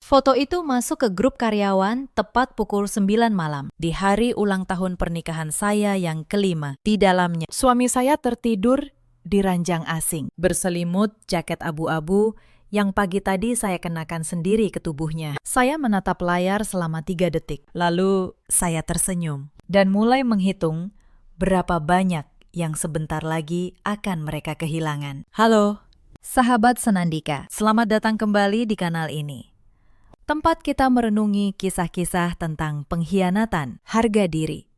Foto itu masuk ke grup karyawan tepat pukul 9 malam, di hari ulang tahun pernikahan saya yang kelima. Di dalamnya, suami saya tertidur di ranjang asing, berselimut jaket abu-abu yang pagi tadi saya kenakan sendiri ke tubuhnya. Saya menatap layar selama 3 detik, lalu saya tersenyum dan mulai menghitung berapa banyak yang sebentar lagi akan mereka kehilangan. Halo, sahabat Senandika, selamat datang kembali di kanal ini. Tempat kita merenungi kisah-kisah tentang pengkhianatan, harga diri,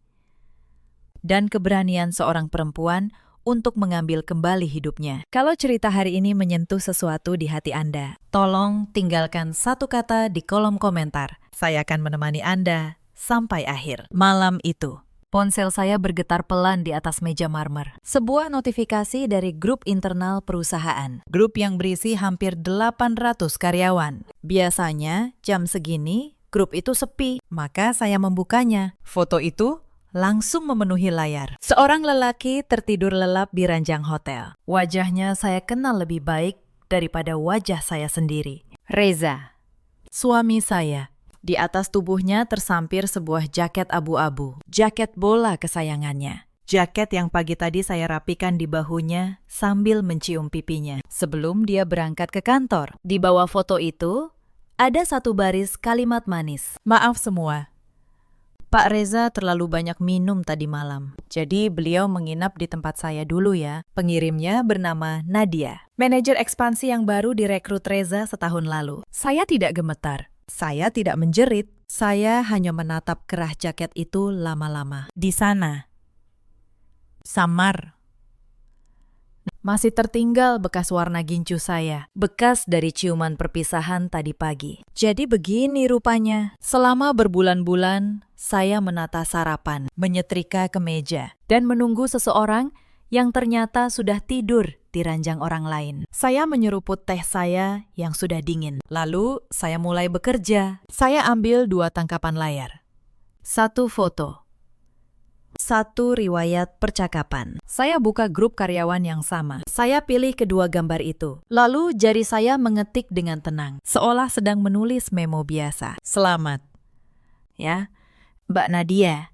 dan keberanian seorang perempuan untuk mengambil kembali hidupnya. Kalau cerita hari ini menyentuh sesuatu di hati Anda, tolong tinggalkan satu kata di kolom komentar. Saya akan menemani Anda sampai akhir. Malam itu, ponsel saya bergetar pelan di atas meja marmer. Sebuah notifikasi dari grup internal perusahaan. Grup yang berisi hampir 800 karyawan. Biasanya, jam segini, grup itu sepi, maka saya membukanya. Foto itu langsung memenuhi layar. Seorang lelaki tertidur lelap di ranjang hotel. Wajahnya saya kenal lebih baik daripada wajah saya sendiri. Reza, suami saya. Di atas tubuhnya tersampir sebuah jaket abu-abu, jaket bola kesayangannya. Jaket yang pagi tadi saya rapikan di bahunya sambil mencium pipinya sebelum dia berangkat ke kantor. Di bawah foto itu, ada satu baris kalimat manis. Maaf semua, Pak Reza terlalu banyak minum tadi malam, jadi beliau menginap di tempat saya dulu ya. Pengirimnya bernama Nadia, manajer ekspansi yang baru direkrut Reza setahun lalu. Saya tidak gemetar. Saya tidak menjerit, saya hanya menatap kerah jaket itu lama-lama. Di sana, samar, masih tertinggal bekas warna gincu saya, bekas dari ciuman perpisahan tadi pagi. Jadi begini rupanya, selama berbulan-bulan saya menata sarapan, menyetrika kemeja, dan menunggu seseorang yang ternyata sudah tidur di ranjang orang lain. Saya menyeruput teh saya yang sudah dingin. Lalu saya mulai bekerja. Saya ambil 2 tangkapan layar. 1 foto. 1 riwayat percakapan. Saya buka grup karyawan yang sama. Saya pilih kedua gambar itu. Lalu jari saya mengetik dengan tenang, seolah sedang menulis memo biasa. Selamat, ya, Mbak Nadia,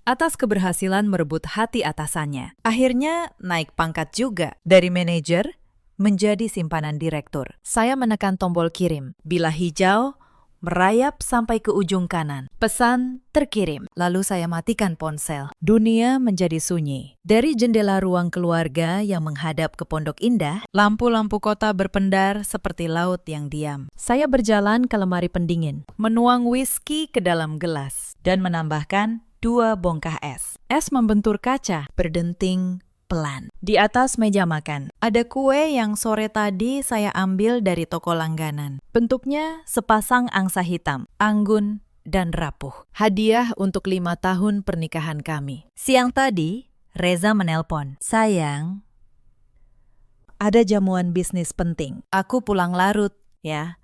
atas keberhasilan merebut hati atasannya. Akhirnya naik pangkat juga dari manajer menjadi simpanan direktur. Saya menekan tombol kirim. Bila hijau, merayap sampai ke ujung kanan. Pesan terkirim. Lalu saya matikan ponsel. Dunia menjadi sunyi. Dari jendela ruang keluarga yang menghadap ke Pondok Indah, lampu-lampu kota berpendar seperti laut yang diam. Saya berjalan ke lemari pendingin, menuang whisky ke dalam gelas, dan menambahkan 2 bongkah es. Es membentur kaca, berdenting pelan. Di atas meja makan, ada kue yang sore tadi saya ambil dari toko langganan. Bentuknya sepasang angsa hitam, anggun dan rapuh. Hadiah untuk 5 tahun pernikahan kami. Siang tadi, Reza menelpon. Sayang, ada jamuan bisnis penting. Aku pulang larut, ya.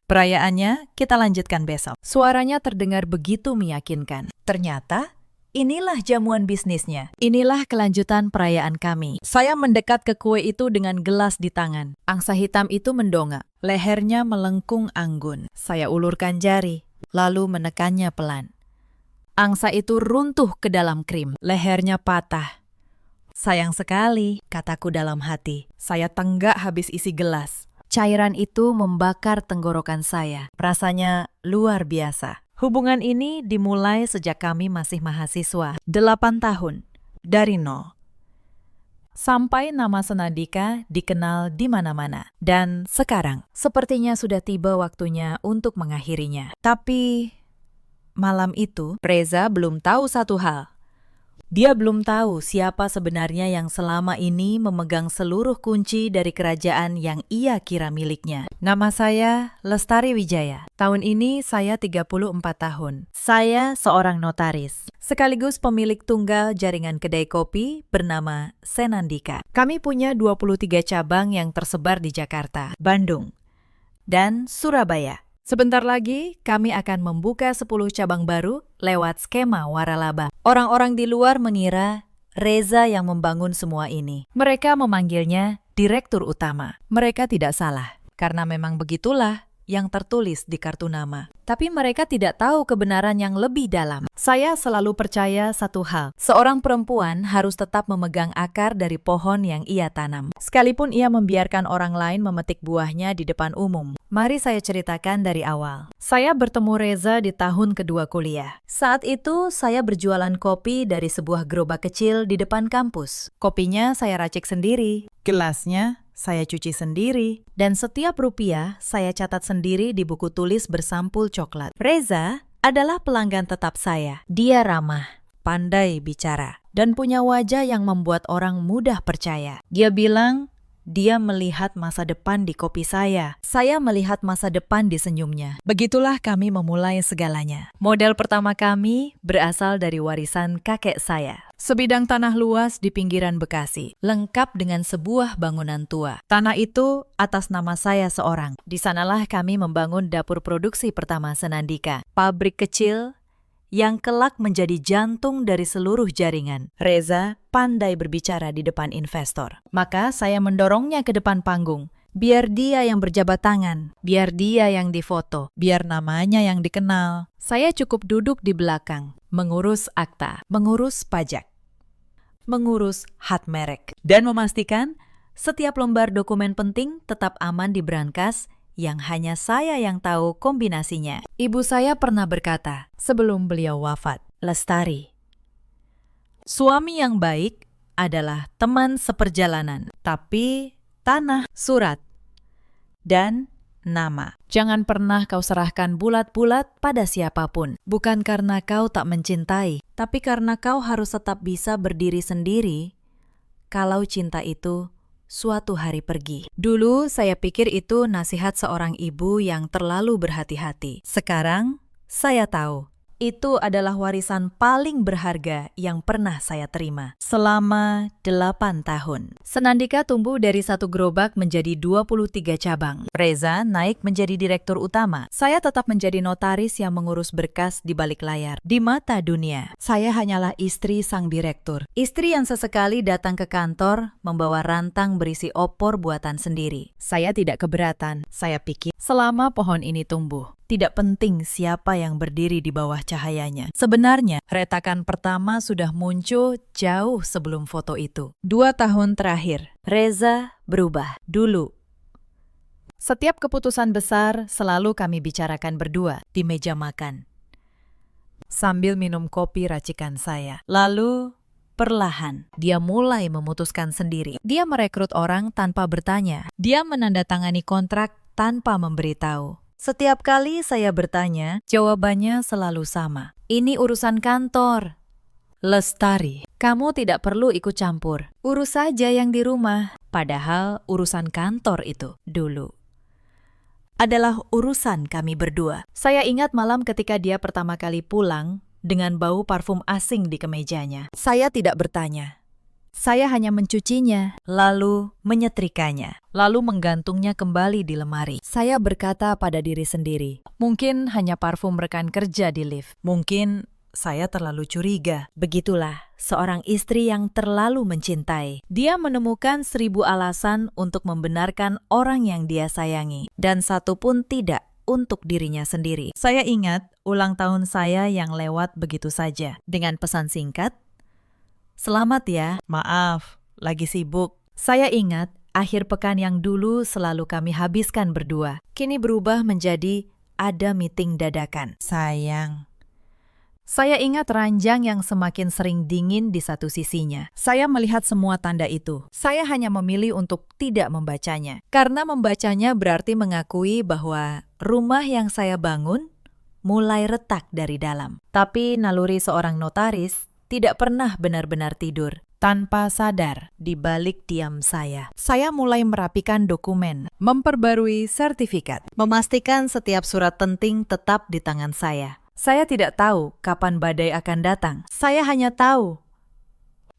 Perayaannya kita lanjutkan besok. Suaranya terdengar begitu meyakinkan. Ternyata, inilah jamuan bisnisnya. Inilah kelanjutan perayaan kami. Saya mendekat ke kue itu dengan gelas di tangan. Angsa hitam itu mendongak. Lehernya melengkung anggun. Saya ulurkan jari, lalu menekannya pelan. Angsa itu runtuh ke dalam krim. Lehernya patah. Sayang sekali, kataku dalam hati. Saya tenggak habis isi gelas. Cairan itu membakar tenggorokan saya. Rasanya luar biasa. Hubungan ini dimulai sejak kami masih mahasiswa. 8 tahun. Dari nol. Sampai nama Senandika dikenal di mana-mana. Dan sekarang, sepertinya sudah tiba waktunya untuk mengakhirinya. Tapi, malam itu, Reza belum tahu satu hal. Dia belum tahu siapa sebenarnya yang selama ini memegang seluruh kunci dari kerajaan yang ia kira miliknya. Nama saya Lestari Wijaya. Tahun ini saya 34 tahun. Saya seorang notaris, sekaligus pemilik tunggal jaringan kedai kopi bernama Senandika. Kami punya 23 cabang yang tersebar di Jakarta, Bandung, dan Surabaya. Sebentar lagi, kami akan membuka 10 cabang baru lewat skema waralaba. Orang-orang di luar mengira Reza yang membangun semua ini. Mereka memanggilnya Direktur Utama. Mereka tidak salah, karena memang begitulah yang tertulis di kartu nama. Tapi mereka tidak tahu kebenaran yang lebih dalam. Saya selalu percaya satu hal. Seorang perempuan harus tetap memegang akar dari pohon yang ia tanam. Sekalipun ia membiarkan orang lain memetik buahnya di depan umum. Mari saya ceritakan dari awal. Saya bertemu Reza di tahun kedua kuliah. Saat itu saya berjualan kopi dari sebuah gerobak kecil di depan kampus. Kopinya saya racik sendiri. Gelasnya saya cuci sendiri, dan setiap rupiah saya catat sendiri di buku tulis bersampul coklat. Reza adalah pelanggan tetap saya. Dia ramah, pandai bicara, dan punya wajah yang membuat orang mudah percaya. Dia bilang, dia melihat masa depan di kopi saya. Saya melihat masa depan di senyumnya. Begitulah kami memulai segalanya. Modal pertama kami berasal dari warisan kakek saya. Sebidang tanah luas di pinggiran Bekasi, lengkap dengan sebuah bangunan tua. Tanah itu atas nama saya seorang. Di sanalah kami membangun dapur produksi pertama Senandika. Pabrik kecil yang kelak menjadi jantung dari seluruh jaringan. Reza pandai berbicara di depan investor. Maka saya mendorongnya ke depan panggung. Biar dia yang berjabat tangan, biar dia yang difoto, biar namanya yang dikenal. Saya cukup duduk di belakang, mengurus akta, mengurus pajak, mengurus hat merek, dan memastikan setiap lembar dokumen penting tetap aman di brankas yang hanya saya yang tahu kombinasinya. Ibu saya pernah berkata sebelum beliau wafat, Lestari, suami yang baik adalah teman seperjalanan, tapi tanah, surat, dan nama. Jangan pernah kau serahkan bulat-bulat pada siapapun. Bukan karena kau tak mencintai, tapi karena kau harus tetap bisa berdiri sendiri kalau cinta itu suatu hari pergi. Dulu saya pikir itu nasihat seorang ibu yang terlalu berhati-hati. Sekarang saya tahu itu adalah warisan paling berharga yang pernah saya terima selama 8 tahun. Senandika tumbuh dari satu gerobak menjadi 23 cabang. Reza naik menjadi direktur utama. Saya tetap menjadi notaris yang mengurus berkas di balik layar. Di mata dunia, saya hanyalah istri sang direktur. Istri yang sesekali datang ke kantor membawa rantang berisi opor buatan sendiri. Saya tidak keberatan. Saya pikir selama pohon ini tumbuh, tidak penting siapa yang berdiri di bawah cahayanya. Sebenarnya, retakan pertama sudah muncul jauh sebelum foto itu. 2 tahun terakhir, Reza berubah. Dulu, setiap keputusan besar selalu kami bicarakan berdua di meja makan, sambil minum kopi racikan saya. Lalu, perlahan, dia mulai memutuskan sendiri. Dia merekrut orang tanpa bertanya. Dia menandatangani kontrak tanpa memberitahu. Setiap kali saya bertanya, jawabannya selalu sama. Ini urusan kantor. Lestari, kamu tidak perlu ikut campur. Urus saja yang di rumah. Padahal urusan kantor itu dulu adalah urusan kami berdua. Saya ingat malam ketika dia pertama kali pulang dengan bau parfum asing di kemejanya. Saya tidak bertanya. Saya hanya mencucinya, lalu menyetrikanya, lalu menggantungnya kembali di lemari. Saya berkata pada diri sendiri, mungkin hanya parfum rekan kerja di lift. Mungkin saya terlalu curiga. Begitulah seorang istri yang terlalu mencintai. Dia menemukan 1000 alasan untuk membenarkan orang yang dia sayangi, dan satu pun tidak untuk dirinya sendiri. Saya ingat ulang tahun saya yang lewat begitu saja, dengan pesan singkat, "Selamat ya, maaf, lagi sibuk." Saya ingat akhir pekan yang dulu selalu kami habiskan berdua. Kini berubah menjadi ada meeting dadakan. Sayang. Saya ingat ranjang yang semakin sering dingin di satu sisinya. Saya melihat semua tanda itu. Saya hanya memilih untuk tidak membacanya. Karena membacanya berarti mengakui bahwa rumah yang saya bangun mulai retak dari dalam. Tapi naluri seorang notaris tidak pernah benar-benar tidur. Tanpa sadar, di balik diam saya mulai merapikan dokumen, memperbarui sertifikat, memastikan setiap surat penting tetap di tangan saya. Saya tidak tahu kapan badai akan datang. Saya hanya tahu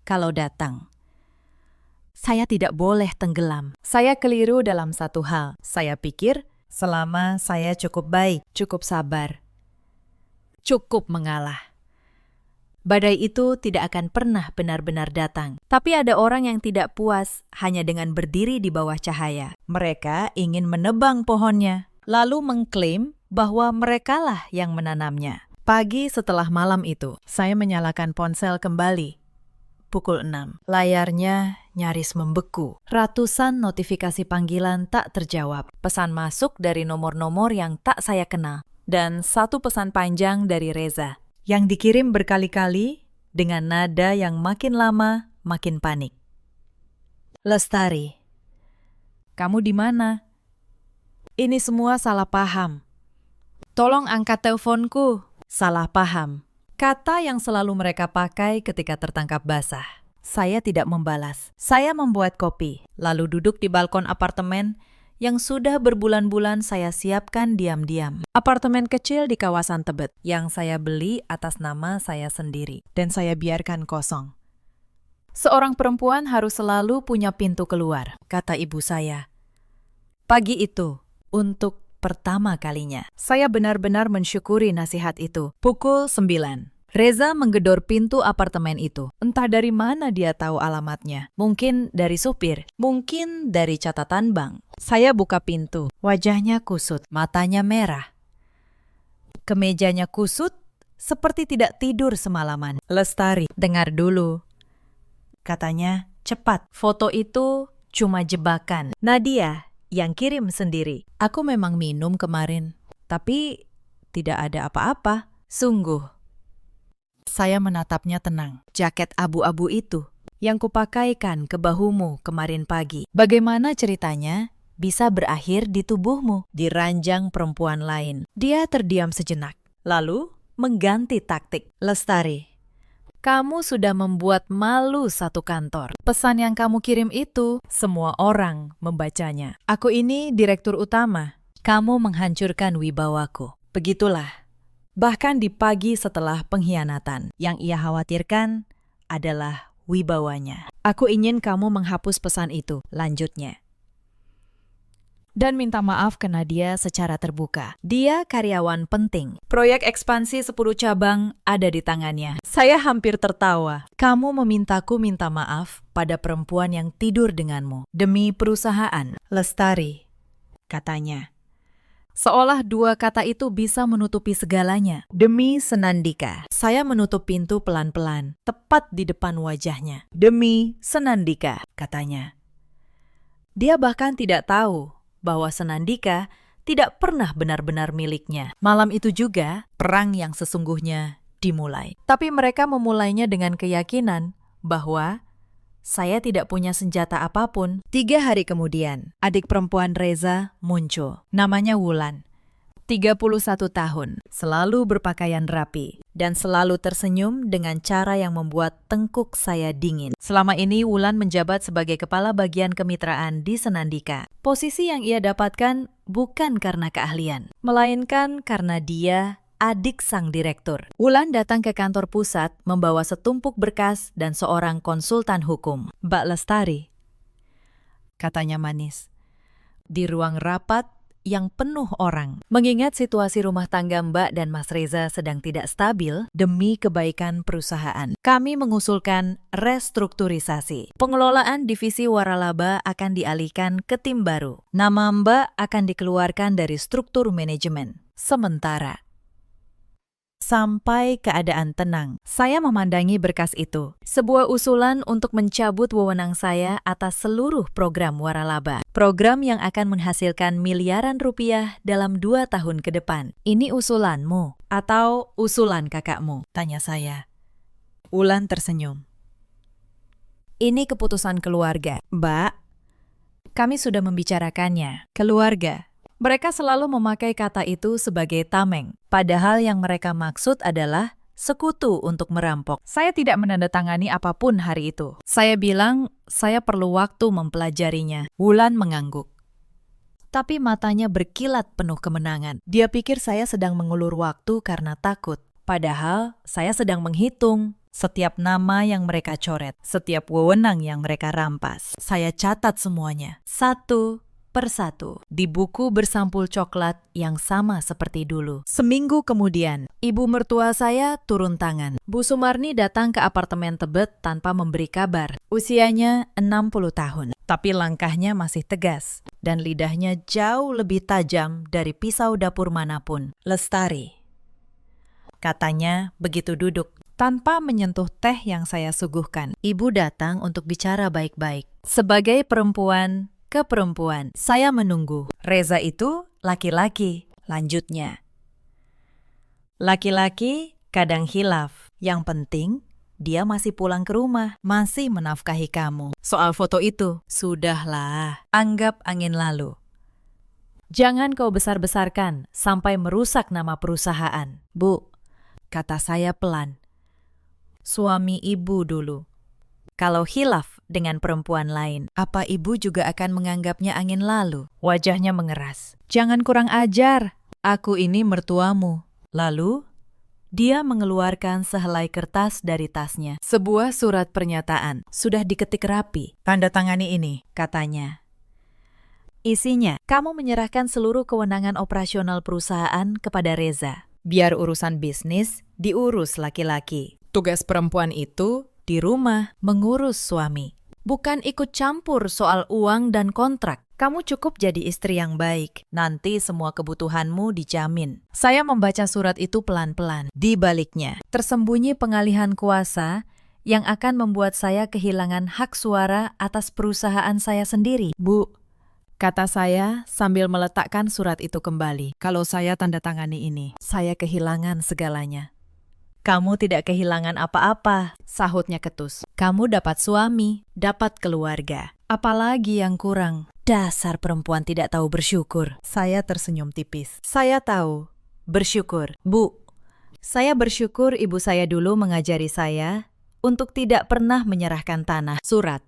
kalau datang, saya tidak boleh tenggelam. Saya keliru dalam satu hal. Saya pikir selama saya cukup baik, cukup sabar, cukup mengalah, badai itu tidak akan pernah benar-benar datang. Tapi ada orang yang tidak puas hanya dengan berdiri di bawah cahaya. Mereka ingin menebang pohonnya. lalu mengklaim bahwa merekalah yang menanamnya. Pagi setelah malam itu, saya menyalakan ponsel kembali. Pukul 6. Layarnya nyaris membeku. Ratusan notifikasi panggilan tak terjawab. Pesan masuk dari nomor-nomor yang tak saya kenal. Dan satu pesan panjang dari Reza, yang dikirim berkali-kali dengan nada yang makin lama makin panik. Lestari, kamu di mana? Ini semua salah paham. Tolong angkat teleponku. Salah paham. Kata yang selalu mereka pakai ketika tertangkap basah. Saya tidak membalas. Saya membuat kopi, lalu duduk di balkon apartemen yang sudah berbulan-bulan saya siapkan diam-diam. Apartemen kecil di kawasan Tebet yang saya beli atas nama saya sendiri dan saya biarkan kosong. Seorang perempuan harus selalu punya pintu keluar, kata ibu saya. Pagi itu, untuk pertama kalinya, saya benar-benar mensyukuri nasihat itu. Pukul 9. Reza menggedor pintu apartemen itu. Entah dari mana dia tahu alamatnya. Mungkin dari supir, mungkin dari catatan bank. Saya buka pintu. Wajahnya kusut, matanya merah. Kemejanya kusut, seperti tidak tidur semalaman. Lestari, dengar dulu. Katanya, cepat. Foto itu cuma jebakan. Nadia yang kirim sendiri. Aku memang minum kemarin, tapi tidak ada apa-apa. Sungguh. Saya menatapnya tenang. Jaket abu-abu itu yang kupakaikan ke bahumu kemarin pagi. Bagaimana ceritanya bisa berakhir di tubuhmu, di ranjang perempuan lain? Dia terdiam sejenak, lalu mengganti taktik. Lestari, kamu sudah membuat malu satu kantor. Pesan yang kamu kirim itu, semua orang membacanya. Aku ini direktur utama. Kamu menghancurkan wibawaku. Begitulah. Bahkan di pagi setelah pengkhianatan, yang ia khawatirkan adalah wibawanya. Aku ingin kamu menghapus pesan itu, lanjutnya. Dan minta maaf ke Nadia secara terbuka. Dia karyawan penting. Proyek ekspansi 10 cabang ada di tangannya. Saya hampir tertawa. Kamu memintaku minta maaf pada perempuan yang tidur denganmu. Demi perusahaan. Lestari, katanya. Seolah dua kata itu bisa menutupi segalanya. Demi Senandika. Saya menutup pintu pelan-pelan, tepat di depan wajahnya. Demi Senandika, katanya. Dia bahkan tidak tahu bahwa Senandika tidak pernah benar-benar miliknya. Malam itu juga, perang yang sesungguhnya dimulai. Tapi mereka memulainya dengan keyakinan bahwa saya tidak punya senjata apapun. 3 hari kemudian, adik perempuan Reza muncul. Namanya Wulan. 31 tahun, selalu berpakaian rapi, dan selalu tersenyum dengan cara yang membuat tengkuk saya dingin. Selama ini Wulan menjabat sebagai kepala bagian kemitraan di Senandika. Posisi yang ia dapatkan bukan karena keahlian, melainkan karena dia adik sang direktur. Wulan datang ke kantor pusat membawa setumpuk berkas dan seorang konsultan hukum. Mbak Lestari, katanya manis, di ruang rapat yang penuh orang. Mengingat situasi rumah tangga Mbak dan Mas Reza sedang tidak stabil demi kebaikan perusahaan, kami mengusulkan restrukturisasi. Pengelolaan divisi waralaba akan dialihkan ke tim baru. Nama Mbak akan dikeluarkan dari struktur manajemen sementara. Sampai keadaan tenang, saya memandangi berkas itu. Sebuah usulan untuk mencabut wewenang saya atas seluruh program waralaba. Program yang akan menghasilkan miliaran rupiah dalam 2 tahun ke depan. Ini usulanmu atau usulan kakakmu? Tanya saya. Wulan tersenyum. Ini keputusan keluarga. Mbak, kami sudah membicarakannya. Keluarga. Mereka selalu memakai kata itu sebagai tameng, padahal yang mereka maksud adalah sekutu untuk merampok. Saya tidak menandatangani apapun hari itu. Saya bilang, saya perlu waktu mempelajarinya. Wulan mengangguk. Tapi matanya berkilat penuh kemenangan. Dia pikir saya sedang mengulur waktu karena takut. Padahal saya sedang menghitung setiap nama yang mereka coret, setiap wewenang yang mereka rampas. Saya catat semuanya, satu persatu di buku bersampul coklat yang sama seperti dulu. Seminggu kemudian, ibu mertua saya turun tangan. Bu Sumarni datang ke apartemen Tebet tanpa memberi kabar. Usianya 60 tahun, tapi langkahnya masih tegas dan lidahnya jauh lebih tajam dari pisau dapur manapun. Lestari, katanya begitu duduk. Tanpa menyentuh teh yang saya suguhkan, ibu datang untuk bicara baik-baik. Sebagai perempuan ke perempuan, saya menunggu. Reza itu laki-laki, lanjutnya. Laki-laki kadang hilaf. Yang penting, dia masih pulang ke rumah, masih menafkahi kamu. Soal foto itu, sudahlah, anggap angin lalu. Jangan kau besar-besarkan sampai merusak nama perusahaan. Bu, kata saya pelan. Suami ibu dulu. Kalau hilaf dengan perempuan lain, apa ibu juga akan menganggapnya angin lalu? Wajahnya mengeras. Jangan kurang ajar, aku ini mertuamu. Lalu, dia mengeluarkan sehelai kertas dari tasnya. Sebuah surat pernyataan, sudah diketik rapi. Tanda tangani ini, katanya. Isinya, kamu menyerahkan seluruh kewenangan operasional perusahaan kepada Reza. Biar urusan bisnis diurus laki-laki. Tugas perempuan itu di rumah mengurus suami. Bukan ikut campur soal uang dan kontrak. Kamu cukup jadi istri yang baik. Nanti semua kebutuhanmu dijamin. Saya membaca surat itu pelan-pelan. Di baliknya, tersembunyi pengalihan kuasa yang akan membuat saya kehilangan hak suara atas perusahaan saya sendiri. Bu, kata saya sambil meletakkan surat itu kembali. Kalau saya tanda tangani ini, saya kehilangan segalanya. Kamu tidak kehilangan apa-apa, sahutnya ketus. Kamu dapat suami, dapat keluarga. Apalagi yang kurang? Dasar perempuan tidak tahu bersyukur. Saya tersenyum tipis. Saya tahu bersyukur. Bu, saya bersyukur ibu saya dulu mengajari saya untuk tidak pernah menyerahkan tanah, surat,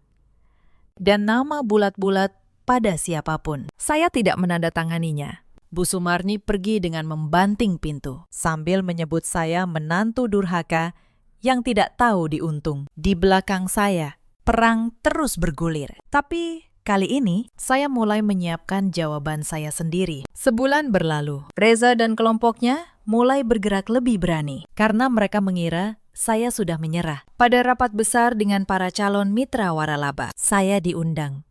dan nama bulat-bulat pada siapapun. Saya tidak menandatanganinya. Bu Sumarni pergi dengan membanting pintu, sambil menyebut saya menantu durhaka yang tidak tahu diuntung. Di belakang saya, perang terus bergulir. Tapi kali ini, saya mulai menyiapkan jawaban saya sendiri. Sebulan berlalu, Reza dan kelompoknya mulai bergerak lebih berani, karena mereka mengira saya sudah menyerah. Pada rapat besar dengan para calon mitra waralaba, saya diundang.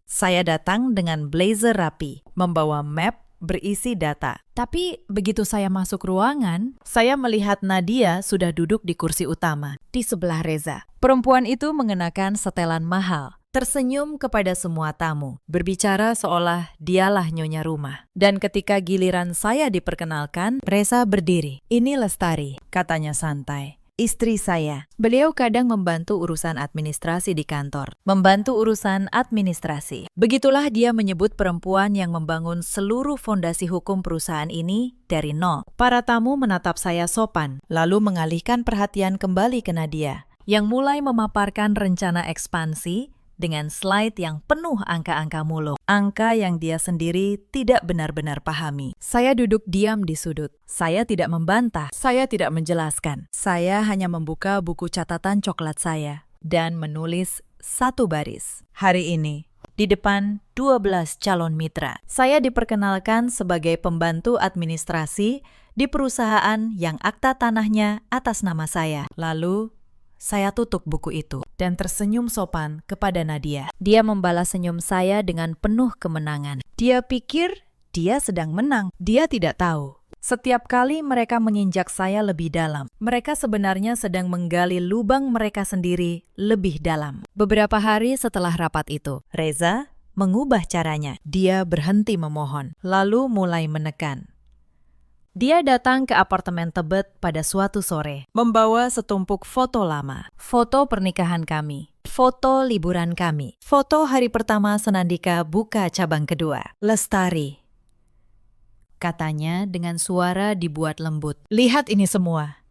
Saya datang dengan blazer rapi, membawa map berisi data. Tapi begitu saya masuk ruangan, saya melihat Nadia sudah duduk di kursi utama, di sebelah Reza. Perempuan itu mengenakan setelan mahal, tersenyum kepada semua tamu, berbicara seolah dialah nyonya rumah. Dan ketika giliran saya diperkenalkan, Reza berdiri. Ini Lestari, katanya santai. Istri saya. Beliau kadang membantu urusan administrasi di kantor. Membantu urusan administrasi. Begitulah dia menyebut perempuan yang membangun seluruh fondasi hukum perusahaan ini dari nol. Para tamu menatap saya sopan, lalu mengalihkan perhatian kembali ke Nadia, yang mulai memaparkan rencana ekspansi dengan slide yang penuh angka-angka muluk. Angka yang dia sendiri tidak benar-benar pahami. Saya duduk diam di sudut. Saya tidak membantah. Saya tidak menjelaskan. Saya hanya membuka buku catatan coklat saya dan menulis satu baris. Hari ini, di depan 12 calon mitra, saya diperkenalkan sebagai pembantu administrasi di perusahaan yang akta tanahnya atas nama saya. Lalu, saya tutup buku itu dan tersenyum sopan kepada Nadia. Dia membalas senyum saya dengan penuh kemenangan. Dia pikir dia sedang menang. Dia tidak tahu. Setiap kali mereka menginjak saya lebih dalam, mereka sebenarnya sedang menggali lubang mereka sendiri lebih dalam. Beberapa hari setelah rapat itu, Reza mengubah caranya. Dia berhenti memohon, lalu mulai menekan. Dia datang ke apartemen Tebet pada suatu sore, membawa setumpuk foto lama. Foto pernikahan kami, foto liburan kami, foto hari pertama Senandika buka cabang kedua. Lestari, katanya dengan suara dibuat lembut. Lihat ini semua.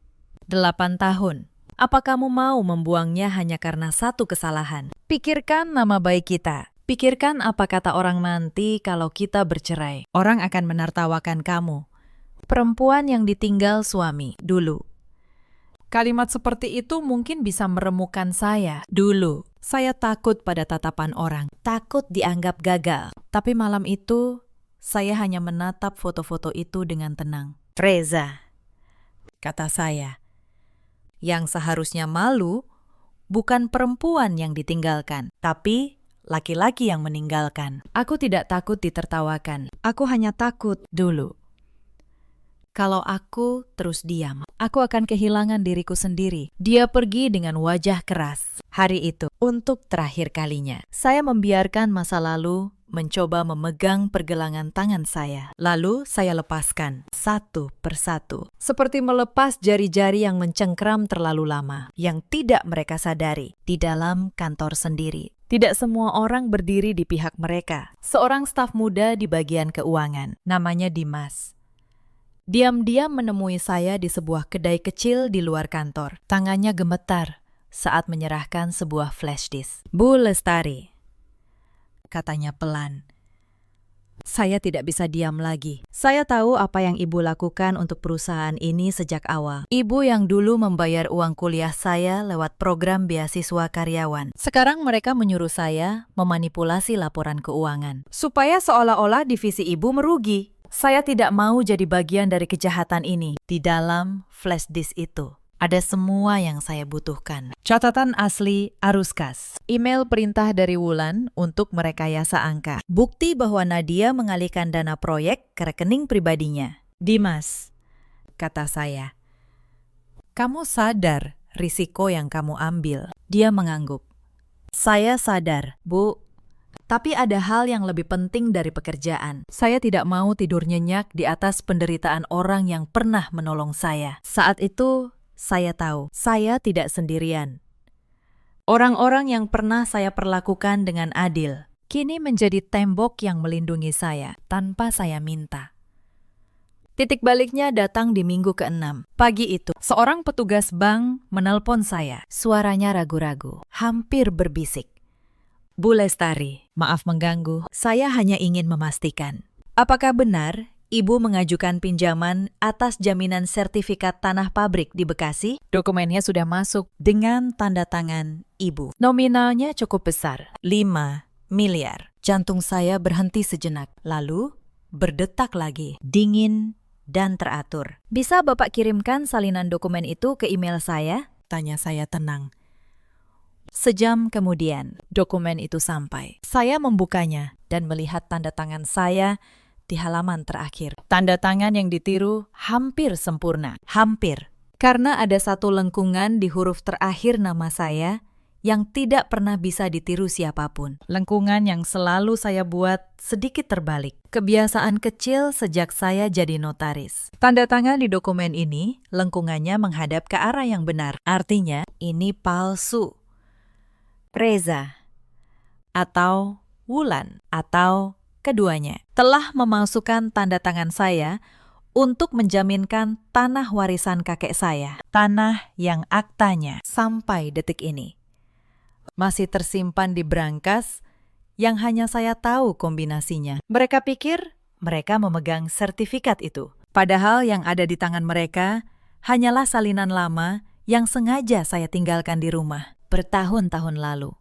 8 tahun. Apa kamu mau membuangnya hanya karena satu kesalahan? Pikirkan nama baik kita. Pikirkan apa kata orang nanti kalau kita bercerai. Orang akan menertawakan kamu. Perempuan yang ditinggal suami dulu. Kalimat seperti itu mungkin bisa meremukkan saya dulu. Saya takut pada tatapan orang, takut dianggap gagal. Tapi malam itu, saya hanya menatap foto-foto itu dengan tenang. Reza, kata saya, yang seharusnya malu bukan perempuan yang ditinggalkan, tapi laki-laki yang meninggalkan. Aku tidak takut ditertawakan. Aku hanya takut dulu. Kalau aku terus diam, aku akan kehilangan diriku sendiri. Dia pergi dengan wajah keras. Hari itu, untuk terakhir kalinya, saya membiarkan masa lalu mencoba memegang pergelangan tangan saya. Lalu saya lepaskan satu persatu. Seperti melepas jari-jari yang mencengkram terlalu lama, yang tidak mereka sadari di dalam kantor sendiri. Tidak semua orang berdiri di pihak mereka. Seorang staf muda di bagian keuangan, namanya Dimas, diam-diam menemui saya di sebuah kedai kecil di luar kantor. Tangannya gemetar saat menyerahkan sebuah flash disk. Bu Lestari, katanya pelan. Saya tidak bisa diam lagi. Saya tahu apa yang Ibu lakukan untuk perusahaan ini sejak awal. Ibu yang dulu membayar uang kuliah saya lewat program beasiswa karyawan. Sekarang mereka menyuruh saya memanipulasi laporan keuangan, supaya seolah-olah divisi Ibu merugi. Saya tidak mau jadi bagian dari kejahatan ini. Di dalam flash disk itu ada semua yang saya butuhkan. Catatan asli arus kas, email perintah dari Wulan untuk merekayasa angka, bukti bahwa Nadia mengalihkan dana proyek ke rekening pribadinya. Dimas, kata saya, kamu sadar risiko yang kamu ambil? Dia mengangguk. Saya sadar, Bu. Tapi ada hal yang lebih penting dari pekerjaan. Saya tidak mau tidur nyenyak di atas penderitaan orang yang pernah menolong saya. Saat itu, saya tahu saya tidak sendirian. Orang-orang yang pernah saya perlakukan dengan adil, kini menjadi tembok yang melindungi saya tanpa saya minta. Titik baliknya datang di minggu ke-6. Pagi itu, seorang petugas bank menelpon saya. Suaranya ragu-ragu, hampir berbisik. Bu Lestari, maaf mengganggu. Saya hanya ingin memastikan, apakah benar Ibu mengajukan pinjaman atas jaminan sertifikat tanah pabrik di Bekasi? Dokumennya sudah masuk dengan tanda tangan Ibu. Nominalnya cukup besar, 5 miliar. Jantung saya berhenti sejenak, lalu berdetak lagi, dingin dan teratur. Bisa Bapak kirimkan salinan dokumen itu ke email saya? Tanya saya tenang. Sejam kemudian, dokumen itu sampai. Saya membukanya dan melihat tanda tangan saya di halaman terakhir. Tanda tangan yang ditiru hampir sempurna. Hampir. Karena ada satu lengkungan di huruf terakhir nama saya yang tidak pernah bisa ditiru siapapun. Lengkungan yang selalu saya buat sedikit terbalik. Kebiasaan kecil sejak saya jadi notaris. Tanda tangan di dokumen ini, lengkungannya menghadap ke arah yang benar. Artinya, ini palsu. Reza atau Wulan atau keduanya telah memalsukan tanda tangan saya untuk menjaminkan tanah warisan kakek saya, tanah yang aktanya sampai detik ini masih tersimpan di brankas yang hanya saya tahu kombinasinya. Mereka pikir mereka memegang sertifikat itu, padahal yang ada di tangan mereka hanyalah salinan lama yang sengaja saya tinggalkan di rumah bertahun-tahun lalu.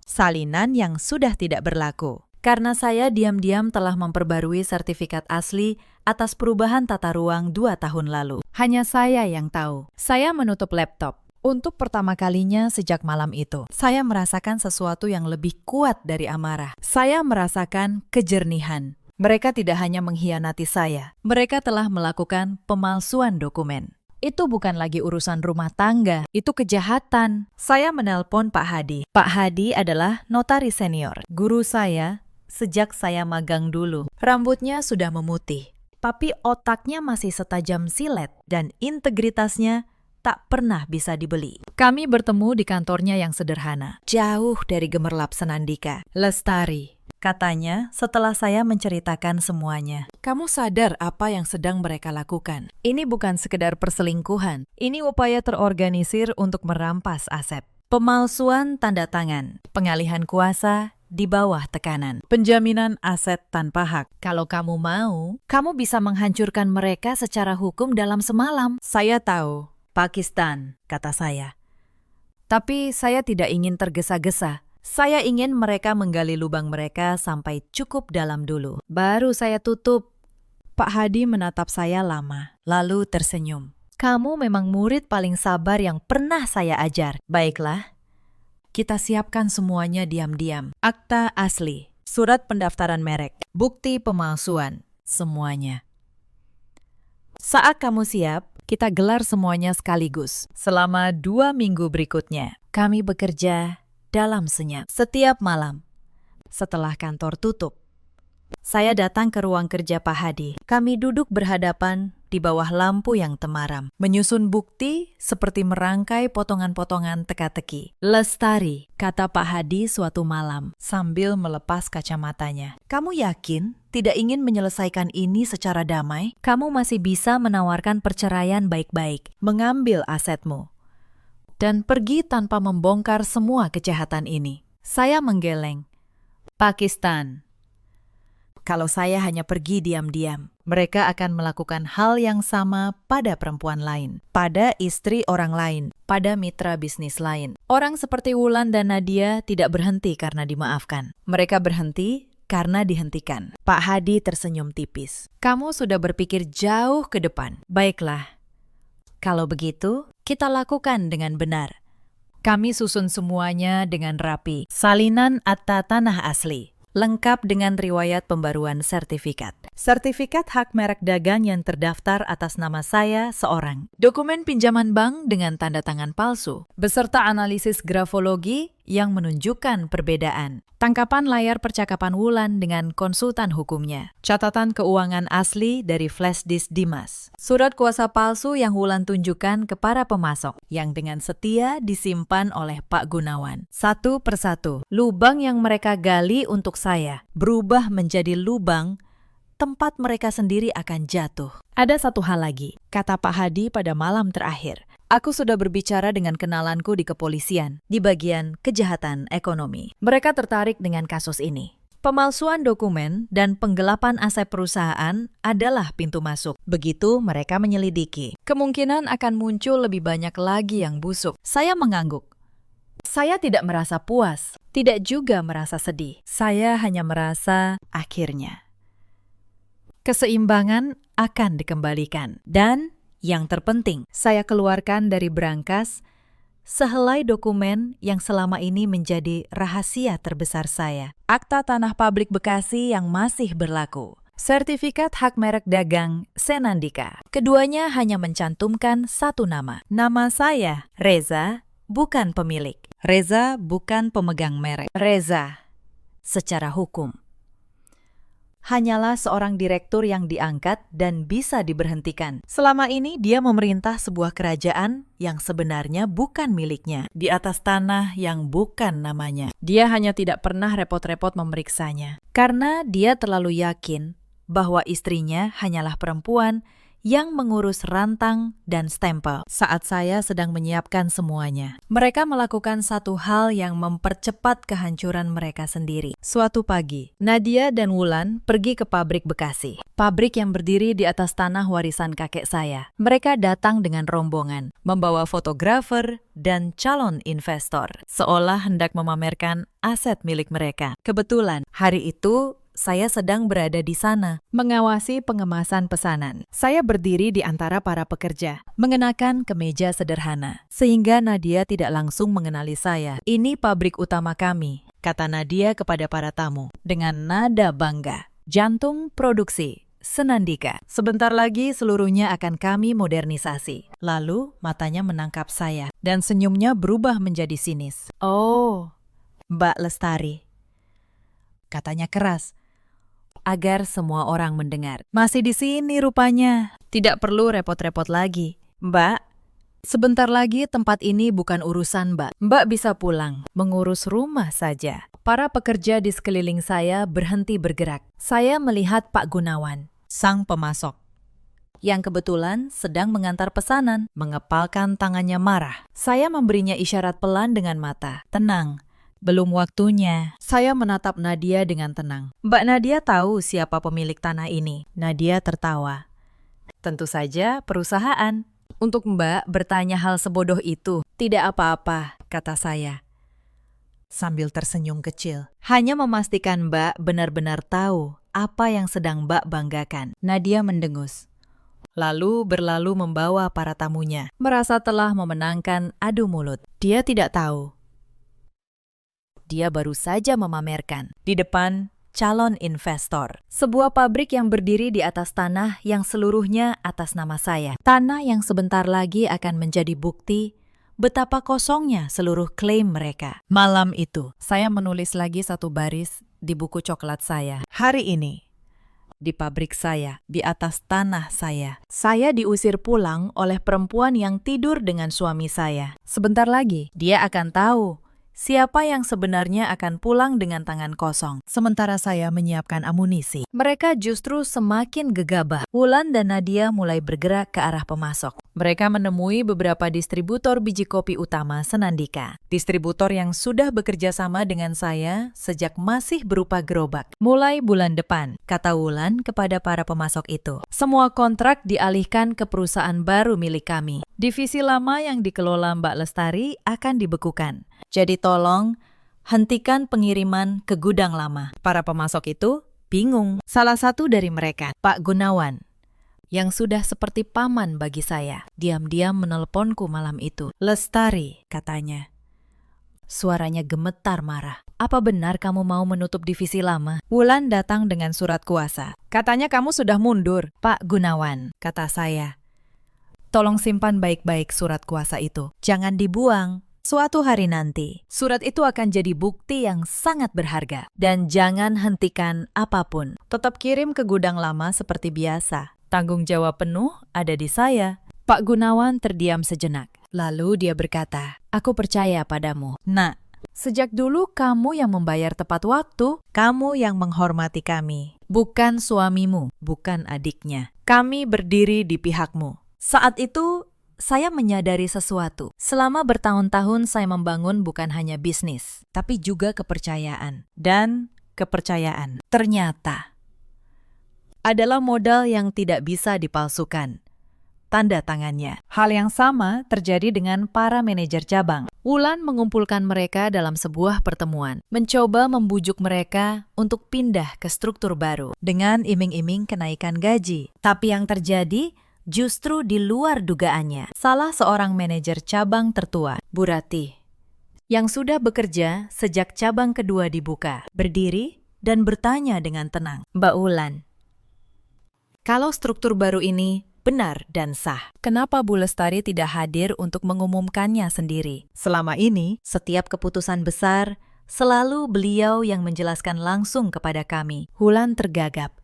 Salinan yang sudah tidak berlaku, karena saya diam-diam telah memperbarui sertifikat asli atas perubahan tata ruang 2 tahun lalu. Hanya saya yang tahu. Saya menutup laptop. Untuk pertama kalinya sejak malam itu, saya merasakan sesuatu yang lebih kuat dari amarah. Saya merasakan kejernihan. Mereka tidak hanya mengkhianati saya, mereka telah melakukan pemalsuan dokumen. Itu bukan lagi urusan rumah tangga, itu kejahatan. Saya menelpon Pak Hadi. Pak Hadi adalah notaris senior, guru saya sejak saya magang dulu. Rambutnya sudah memutih, tapi otaknya masih setajam silet dan integritasnya tak pernah bisa dibeli. Kami bertemu di kantornya yang sederhana, jauh dari gemerlap Senandika. Lestari, katanya setelah saya menceritakan semuanya. Kamu sadar apa yang sedang mereka lakukan? Ini bukan sekedar perselingkuhan. Ini upaya terorganisir untuk merampas aset. Pemalsuan tanda tangan, pengalihan kuasa di bawah tekanan, penjaminan aset tanpa hak. Kalau kamu mau, kamu bisa menghancurkan mereka secara hukum dalam semalam. Saya tahu. Pakistan, kata saya. Tapi saya tidak ingin tergesa-gesa. Saya ingin mereka menggali lubang mereka sampai cukup dalam dulu. Baru saya tutup. Pak Hadi menatap saya lama, lalu tersenyum. Kamu memang murid paling sabar yang pernah saya ajar. Baiklah. Kita siapkan semuanya diam-diam. Akta asli, surat pendaftaran merek, bukti pemalsuan, semuanya. Saat kamu siap, kita gelar semuanya sekaligus. Selama 2 minggu berikutnya, kami bekerja dalam senyap setiap malam. Setelah kantor tutup, saya datang ke ruang kerja Pak Hadi. Kami duduk berhadapan di bawah lampu yang temaram, menyusun bukti seperti merangkai potongan-potongan teka-teki. Lestari, kata Pak Hadi suatu malam sambil melepas kacamatanya. Kamu yakin tidak ingin menyelesaikan ini secara damai? Kamu masih bisa menawarkan perceraian baik-baik, mengambil asetmu, dan pergi tanpa membongkar semua kejahatan ini. Saya menggeleng. Pakistan. Kalau saya hanya pergi diam-diam, mereka akan melakukan hal yang sama pada perempuan lain, pada istri orang lain, pada mitra bisnis lain. Orang seperti Wulan dan Nadia tidak berhenti karena dimaafkan. Mereka berhenti karena dihentikan. Pak Hadi tersenyum tipis. Kamu sudah berpikir jauh ke depan. Baiklah. Kalau begitu, kita lakukan dengan benar. Kami susun semuanya dengan rapi. Salinan akta tanah asli, lengkap dengan riwayat pembaruan sertifikat. Sertifikat hak merek dagang yang terdaftar atas nama saya seorang. Dokumen pinjaman bank dengan tanda tangan palsu, beserta analisis grafologi yang menunjukkan perbedaan. Tangkapan layar percakapan Wulan dengan konsultan hukumnya. Catatan keuangan asli dari flash disk Dimas. Surat kuasa palsu yang Wulan tunjukkan ke para pemasok, yang dengan setia disimpan oleh Pak Gunawan. Satu persatu, lubang yang mereka gali untuk saya berubah menjadi lubang tempat mereka sendiri akan jatuh. Ada satu hal lagi, kata Pak Hadi pada malam terakhir. Aku sudah berbicara dengan kenalanku di kepolisian, di bagian kejahatan ekonomi. Mereka tertarik dengan kasus ini. Pemalsuan dokumen dan penggelapan aset perusahaan adalah pintu masuk. Begitu mereka menyelidiki, kemungkinan akan muncul lebih banyak lagi yang busuk. Saya mengangguk. Saya tidak merasa puas, tidak juga merasa sedih. Saya hanya merasa akhirnya keseimbangan akan dikembalikan. Dan yang terpenting, saya keluarkan dari brankas sehelai dokumen yang selama ini menjadi rahasia terbesar saya. Akta Tanah Pabrik Bekasi yang masih berlaku. Sertifikat hak merek dagang Senandika. Keduanya hanya mencantumkan satu nama. Nama saya, Reza, bukan pemilik. Reza bukan pemegang merek. Reza, secara hukum, hanyalah seorang direktur yang diangkat dan bisa diberhentikan. Selama ini dia memerintah sebuah kerajaan yang sebenarnya bukan miliknya, di atas tanah yang bukan namanya. Dia hanya tidak pernah repot-repot memeriksanya, karena dia terlalu yakin bahwa istrinya hanyalah perempuan yang mengurus rantang dan stempel saat saya sedang menyiapkan semuanya. Mereka melakukan satu hal yang mempercepat kehancuran mereka sendiri. Suatu pagi, Nadia dan Wulan pergi ke pabrik Bekasi. Pabrik yang berdiri di atas tanah warisan kakek saya. Mereka datang dengan rombongan, membawa fotografer dan calon investor, seolah hendak memamerkan aset milik mereka. Kebetulan, hari itu saya sedang berada di sana, mengawasi pengemasan pesanan. Saya berdiri di antara para pekerja, mengenakan kemeja sederhana, sehingga Nadia tidak langsung mengenali saya. Ini pabrik utama kami, kata Nadia kepada para tamu, dengan nada bangga. Jantung produksi, Senandika. Sebentar lagi seluruhnya akan kami modernisasi. Lalu matanya menangkap saya, dan senyumnya berubah menjadi sinis. Oh, Mbak Lestari, katanya keras, agar semua orang mendengar. Masih di sini rupanya. Tidak perlu repot-repot lagi. Mbak, sebentar lagi tempat ini bukan urusan Mbak. Mbak bisa pulang, mengurus rumah saja. Para pekerja di sekeliling saya berhenti bergerak. Saya melihat Pak Gunawan, sang pemasok, yang kebetulan sedang mengantar pesanan, mengepalkan tangannya marah. Saya memberinya isyarat pelan dengan mata. Tenang. Belum waktunya. Saya menatap Nadia dengan tenang. Mbak Nadia tahu siapa pemilik tanah ini. Nadia tertawa. Tentu saja perusahaan. Untuk Mbak bertanya hal sebodoh itu, tidak apa-apa. kata saya sambil tersenyum kecil. Hanya memastikan Mbak benar-benar tahu apa yang sedang Mbak banggakan. Nadia mendengus. Lalu berlalu membawa para tamunya. Merasa telah memenangkan adu mulut. Dia tidak tahu. Dia baru saja memamerkan di depan calon investor. Sebuah pabrik yang berdiri di atas tanah yang seluruhnya atas nama saya. Tanah yang sebentar lagi akan menjadi bukti betapa kosongnya seluruh klaim mereka. Malam itu, saya menulis lagi satu baris di buku coklat saya. Hari ini, di pabrik saya, di atas tanah saya diusir pulang oleh perempuan yang tidur dengan suami saya. Sebentar lagi, dia akan tahu siapa yang sebenarnya akan pulang dengan tangan kosong. Sementara saya menyiapkan amunisi. Mereka justru semakin gegabah. Wulan dan Nadia mulai bergerak ke arah pemasok. Mereka menemui beberapa distributor biji kopi utama Senandika. Distributor yang sudah bekerja sama dengan saya sejak masih berupa gerobak. Mulai bulan depan, kata Wulan kepada para pemasok itu. Semua kontrak dialihkan ke perusahaan baru milik kami. Divisi lama yang dikelola Mbak Lestari akan dibekukan. Jadi tolong hentikan pengiriman ke gudang lama. Para pemasok itu bingung. Salah satu dari mereka, Pak Gunawan, yang sudah seperti paman bagi saya, diam-diam menelponku malam itu. Lestari, katanya. Suaranya gemetar marah. Apa benar kamu mau menutup divisi lama? Wulan datang dengan surat kuasa. Katanya kamu sudah mundur. Pak Gunawan, kata saya. Tolong simpan baik-baik surat kuasa itu. Jangan dibuang. Suatu hari nanti, surat itu akan jadi bukti yang sangat berharga. Dan jangan hentikan apapun. Tetap kirim ke gudang lama seperti biasa. Tanggung jawab penuh ada di saya. Pak Gunawan terdiam sejenak. Lalu dia berkata, aku percaya padamu. Nak, sejak dulu kamu yang membayar tepat waktu. Kamu yang menghormati kami. Bukan suamimu, bukan adiknya. Kami berdiri di pihakmu. Saat itu, saya menyadari sesuatu. Selama bertahun-tahun saya membangun bukan hanya bisnis, tapi juga kepercayaan. Dan kepercayaan ternyata adalah modal yang tidak bisa dipalsukan. Tanda tangannya. Hal yang sama terjadi dengan para manajer cabang. Wulan mengumpulkan mereka dalam sebuah pertemuan, mencoba membujuk mereka untuk pindah ke struktur baru dengan iming-iming kenaikan gaji. Tapi yang terjadi justru di luar dugaannya. Salah seorang manajer cabang tertua, Bu Ratih, yang sudah bekerja sejak cabang kedua dibuka, berdiri dan bertanya dengan tenang, Mbak Wulan, kalau struktur baru ini benar dan sah, kenapa Bu Lestari tidak hadir untuk mengumumkannya sendiri? Selama ini, setiap keputusan besar, selalu beliau yang menjelaskan langsung kepada kami. Wulan tergagap.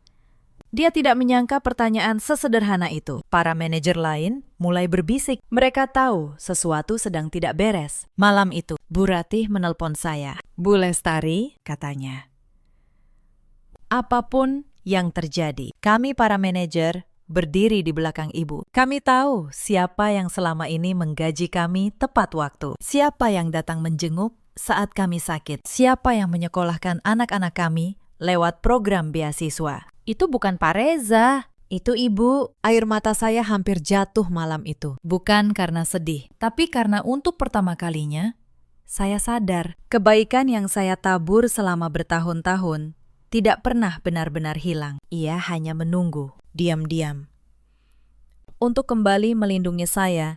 Dia tidak menyangka pertanyaan sesederhana itu. Para manajer lain mulai berbisik. Mereka tahu sesuatu sedang tidak beres. Malam itu, Bu Ratih menelpon saya. Bu Lestari, katanya. Apapun yang terjadi, kami para manajer berdiri di belakang ibu. Kami tahu siapa yang selama ini menggaji kami tepat waktu. Siapa yang datang menjenguk saat kami sakit. Siapa yang menyekolahkan anak-anak kami lewat program beasiswa. Itu bukan Pak Reza, itu ibu. Air mata saya hampir jatuh malam itu. Bukan karena sedih, tapi karena untuk pertama kalinya, saya sadar kebaikan yang saya tabur selama bertahun-tahun tidak pernah benar-benar hilang. Ia hanya menunggu, diam-diam, untuk kembali melindungi saya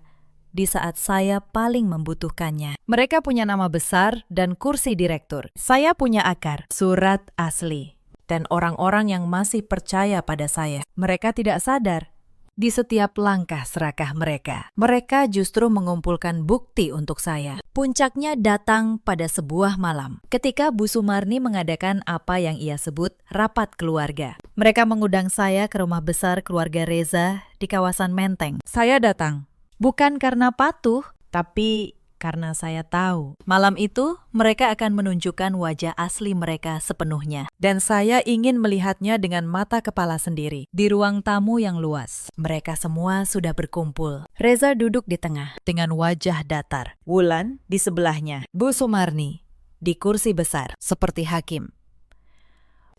di saat saya paling membutuhkannya. Mereka punya nama besar dan kursi direktur. Saya punya akar, surat asli, dan orang-orang yang masih percaya pada saya. Mereka tidak sadar, di setiap langkah serakah mereka, mereka justru mengumpulkan bukti untuk saya. Puncaknya datang pada sebuah malam, ketika Bu Sumarni mengadakan apa yang ia sebut rapat keluarga. Mereka mengundang saya ke rumah besar keluarga Reza di kawasan Menteng. Saya datang, bukan karena patuh, tapi karena saya tahu, malam itu mereka akan menunjukkan wajah asli mereka sepenuhnya. Dan saya ingin melihatnya dengan mata kepala sendiri. Di ruang tamu yang luas, mereka semua sudah berkumpul. Reza duduk di tengah, dengan wajah datar. Wulan di sebelahnya. Bu Sumarni di kursi besar, seperti hakim.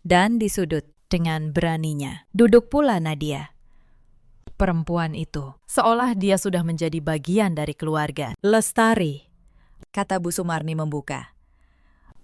Dan di sudut, dengan beraninya, duduk pula Nadia. Perempuan itu, seolah dia sudah menjadi bagian dari keluarga. Lestari, kata Bu Sumarni membuka.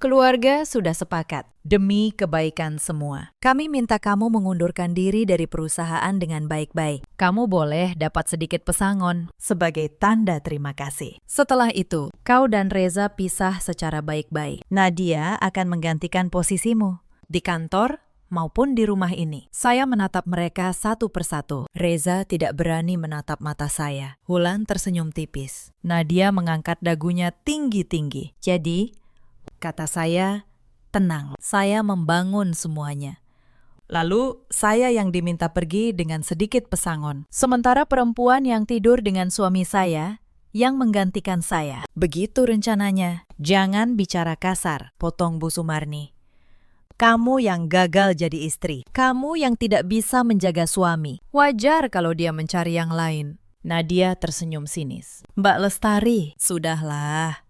Keluarga sudah sepakat, demi kebaikan semua. Kami minta kamu mengundurkan diri dari perusahaan dengan baik-baik. Kamu boleh dapat sedikit pesangon sebagai tanda terima kasih. Setelah itu, kau dan Reza pisah secara baik-baik. Nadia akan menggantikan posisimu di kantor maupun di rumah ini. Saya menatap mereka satu persatu. Reza tidak berani menatap mata saya. Wulan tersenyum tipis. Nadia mengangkat dagunya tinggi-tinggi. Jadi, kata saya, tenang, saya membangun semuanya. Lalu, saya yang diminta pergi dengan sedikit pesangon. Sementara perempuan yang tidur dengan suami saya, yang menggantikan saya. Begitu rencananya. Jangan bicara kasar, potong Bu Sumarni. Kamu yang gagal jadi istri. Kamu yang tidak bisa menjaga suami. Wajar kalau dia mencari yang lain. Nadia tersenyum sinis. Mbak Lestari, sudahlah.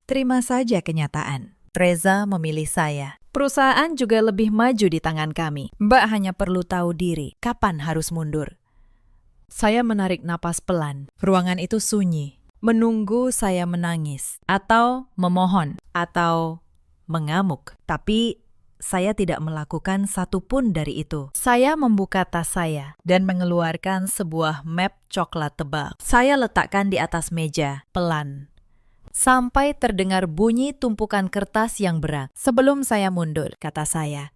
Terima saja kenyataan. Reza memilih saya. Perusahaan juga lebih maju di tangan kami. Mbak hanya perlu tahu diri, kapan harus mundur. Saya menarik napas pelan. Ruangan itu sunyi. Menunggu saya menangis, atau memohon, atau mengamuk. Tapi saya tidak melakukan satupun dari itu. Saya membuka tas saya dan mengeluarkan sebuah map coklat tebal. Saya letakkan di atas meja, pelan. Sampai terdengar bunyi tumpukan kertas yang berat. Sebelum saya mundur, kata saya,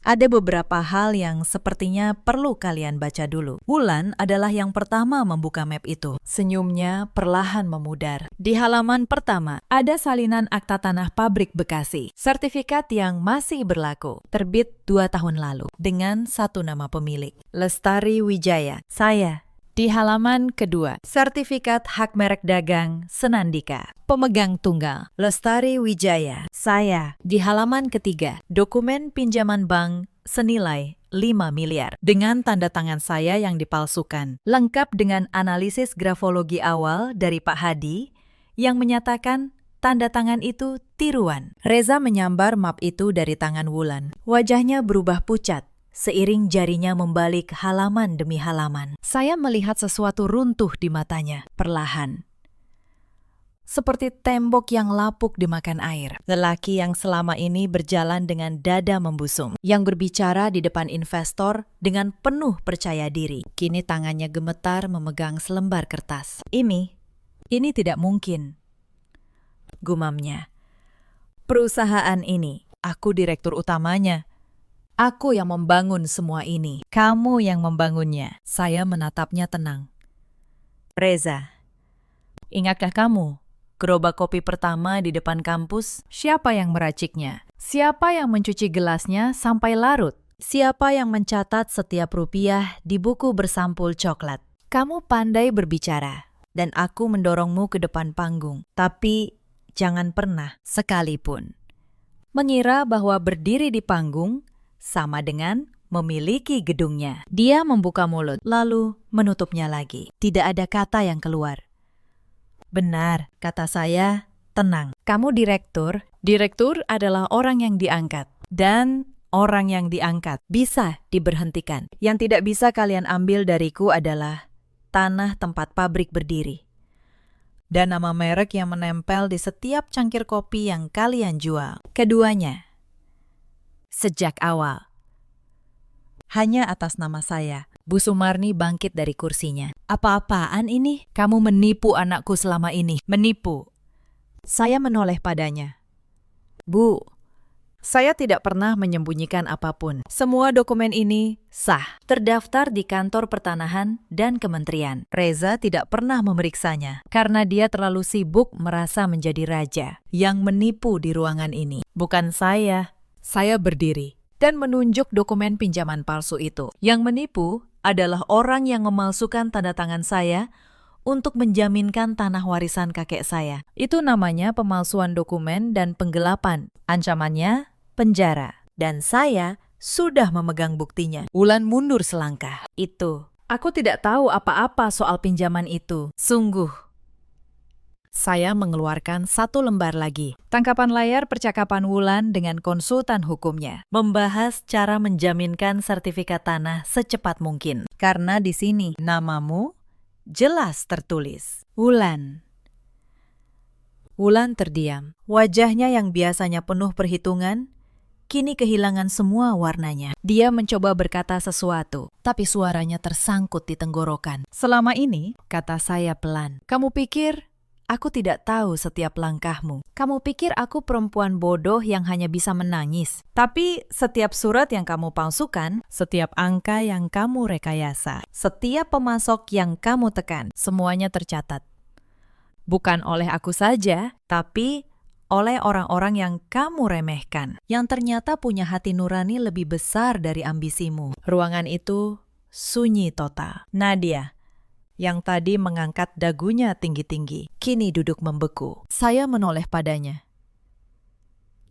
ada beberapa hal yang sepertinya perlu kalian baca dulu. Wulan adalah yang pertama membuka map itu. Senyumnya perlahan memudar. Di halaman pertama, ada salinan akta tanah pabrik Bekasi. Sertifikat yang masih berlaku. Terbit 2 tahun lalu. Dengan satu nama pemilik. Lestari Wijaya. Saya. Di halaman kedua, sertifikat hak merek dagang Senandika. Pemegang tunggal, Lestari Wijaya. Saya. Di halaman ketiga, dokumen pinjaman bank senilai 5 miliar. Dengan tanda tangan saya yang dipalsukan. Lengkap dengan analisis grafologi awal dari Pak Hadi yang menyatakan tanda tangan itu tiruan. Reza menyambar map itu dari tangan Wulan. Wajahnya berubah pucat. Seiring jarinya membalik halaman demi halaman, saya melihat sesuatu runtuh di matanya, perlahan. Seperti tembok yang lapuk dimakan air. Lelaki yang selama ini berjalan dengan dada membusung, yang berbicara di depan investor dengan penuh percaya diri. Kini tangannya gemetar memegang selembar kertas. Ini tidak mungkin, gumamnya. Perusahaan ini, aku direktur utamanya. Aku yang membangun semua ini. Kamu yang membangunnya. Saya menatapnya tenang. Reza, ingatkah kamu gerobak kopi pertama di depan kampus? Siapa yang meraciknya? Siapa yang mencuci gelasnya sampai larut? Siapa yang mencatat setiap rupiah di buku bersampul coklat? Kamu pandai berbicara, dan aku mendorongmu ke depan panggung. Tapi jangan pernah, sekalipun, mengira bahwa berdiri di panggung sama dengan memiliki gedungnya. Dia membuka mulut, lalu menutupnya lagi. Tidak ada kata yang keluar. Benar, kata saya, tenang. Kamu direktur. Direktur adalah orang yang diangkat. Dan orang yang diangkat bisa diberhentikan. Yang tidak bisa kalian ambil dariku adalah tanah tempat pabrik berdiri. Dan nama merek yang menempel di setiap cangkir kopi yang kalian jual. Keduanya. Sejak awal. Hanya atas nama saya. Bu Sumarni bangkit dari kursinya. Apa-apaan ini? Kamu menipu anakku selama ini. Menipu. Saya menoleh padanya. Bu, saya tidak pernah menyembunyikan apapun. Semua dokumen ini sah. Terdaftar di kantor pertanahan dan kementerian. Reza tidak pernah memeriksanya. Karena dia terlalu sibuk merasa menjadi raja. Yang menipu di ruangan ini. Bukan saya. Saya berdiri dan menunjuk dokumen pinjaman palsu itu. Yang menipu adalah orang yang memalsukan tanda tangan saya untuk menjaminkan tanah warisan kakek saya. Itu namanya pemalsuan dokumen dan penggelapan. Ancamannya penjara. Dan saya sudah memegang buktinya. Wulan mundur selangkah. Itu. Aku tidak tahu apa-apa soal pinjaman itu. Sungguh. Saya mengeluarkan satu lembar lagi. Tangkapan layar percakapan Wulan dengan konsultan hukumnya. Membahas cara menjaminkan sertifikat tanah secepat mungkin. Karena di sini namamu jelas tertulis. Wulan. Wulan terdiam. Wajahnya yang biasanya penuh perhitungan, kini kehilangan semua warnanya. Dia mencoba berkata sesuatu, tapi suaranya tersangkut di tenggorokan. Selama ini, kata saya pelan, kamu pikir aku tidak tahu setiap langkahmu. Kamu pikir aku perempuan bodoh yang hanya bisa menangis. Tapi setiap surat yang kamu palsukan, setiap angka yang kamu rekayasa, setiap pemasok yang kamu tekan, semuanya tercatat. Bukan oleh aku saja, tapi oleh orang-orang yang kamu remehkan, yang ternyata punya hati nurani lebih besar dari ambisimu. Ruangan itu sunyi total. Nadia, yang tadi mengangkat dagunya tinggi-tinggi, kini duduk membeku. Saya menoleh padanya.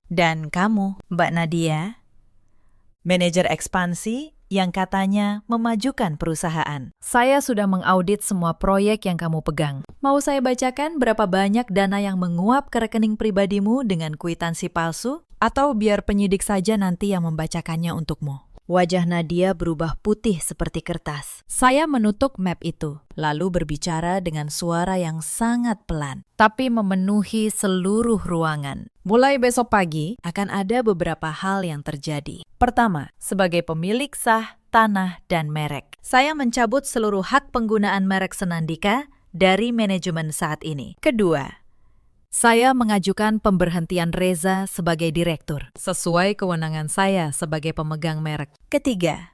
Dan kamu, Mbak Nadia, manajer ekspansi yang katanya memajukan perusahaan. Saya sudah mengaudit semua proyek yang kamu pegang. Mau saya bacakan berapa banyak dana yang menguap ke rekening pribadimu dengan kwitansi palsu? Atau biar penyidik saja nanti yang membacakannya untukmu? Wajah Nadia berubah putih seperti kertas. Saya menutup map itu, lalu berbicara dengan suara yang sangat pelan, tapi memenuhi seluruh ruangan. Mulai besok pagi, akan ada beberapa hal yang terjadi. Pertama, sebagai pemilik sah, tanah, dan merek, saya mencabut seluruh hak penggunaan merek Senandika dari manajemen saat ini. Kedua, saya mengajukan pemberhentian Reza sebagai direktur, sesuai kewenangan saya sebagai pemegang merek. Ketiga,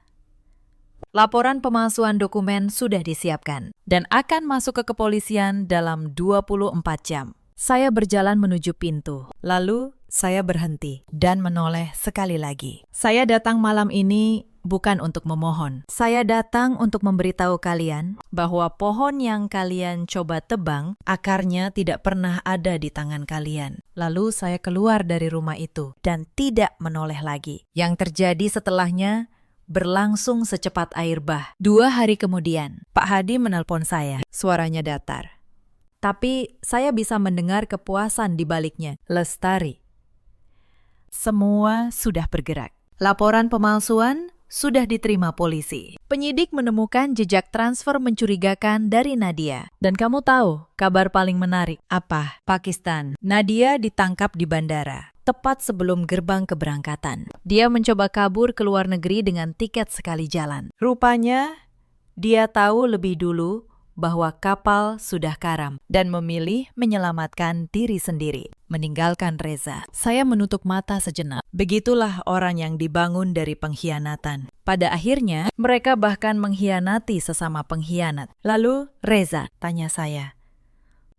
laporan pemalsuan dokumen sudah disiapkan dan akan masuk ke kepolisian dalam 24 jam. Saya berjalan menuju pintu, lalu saya berhenti dan menoleh sekali lagi. Saya datang malam ini bukan untuk memohon. Saya datang untuk memberitahu kalian bahwa pohon yang kalian coba tebang, akarnya tidak pernah ada di tangan kalian. Lalu saya keluar dari rumah itu dan tidak menoleh lagi. Yang terjadi setelahnya berlangsung secepat air bah. 2 hari kemudian, Pak Hadi menelpon saya. Suaranya datar. Tapi saya bisa mendengar kepuasan di baliknya. Lestari. Semua sudah bergerak. Laporan pemalsuan sudah diterima polisi. Penyidik menemukan jejak transfer mencurigakan dari Nadia. Dan kamu tahu kabar paling menarik apa? Pakistan. Nadia ditangkap di bandara, tepat sebelum gerbang keberangkatan. Dia mencoba kabur ke luar negeri dengan tiket sekali jalan. Rupanya, dia tahu lebih dulu bahwa kapal sudah karam dan memilih menyelamatkan diri sendiri, meninggalkan Reza. Saya menutup mata sejenak. Begitulah orang yang dibangun dari pengkhianatan. Pada akhirnya, mereka bahkan mengkhianati sesama pengkhianat. Lalu, Reza, tanya saya.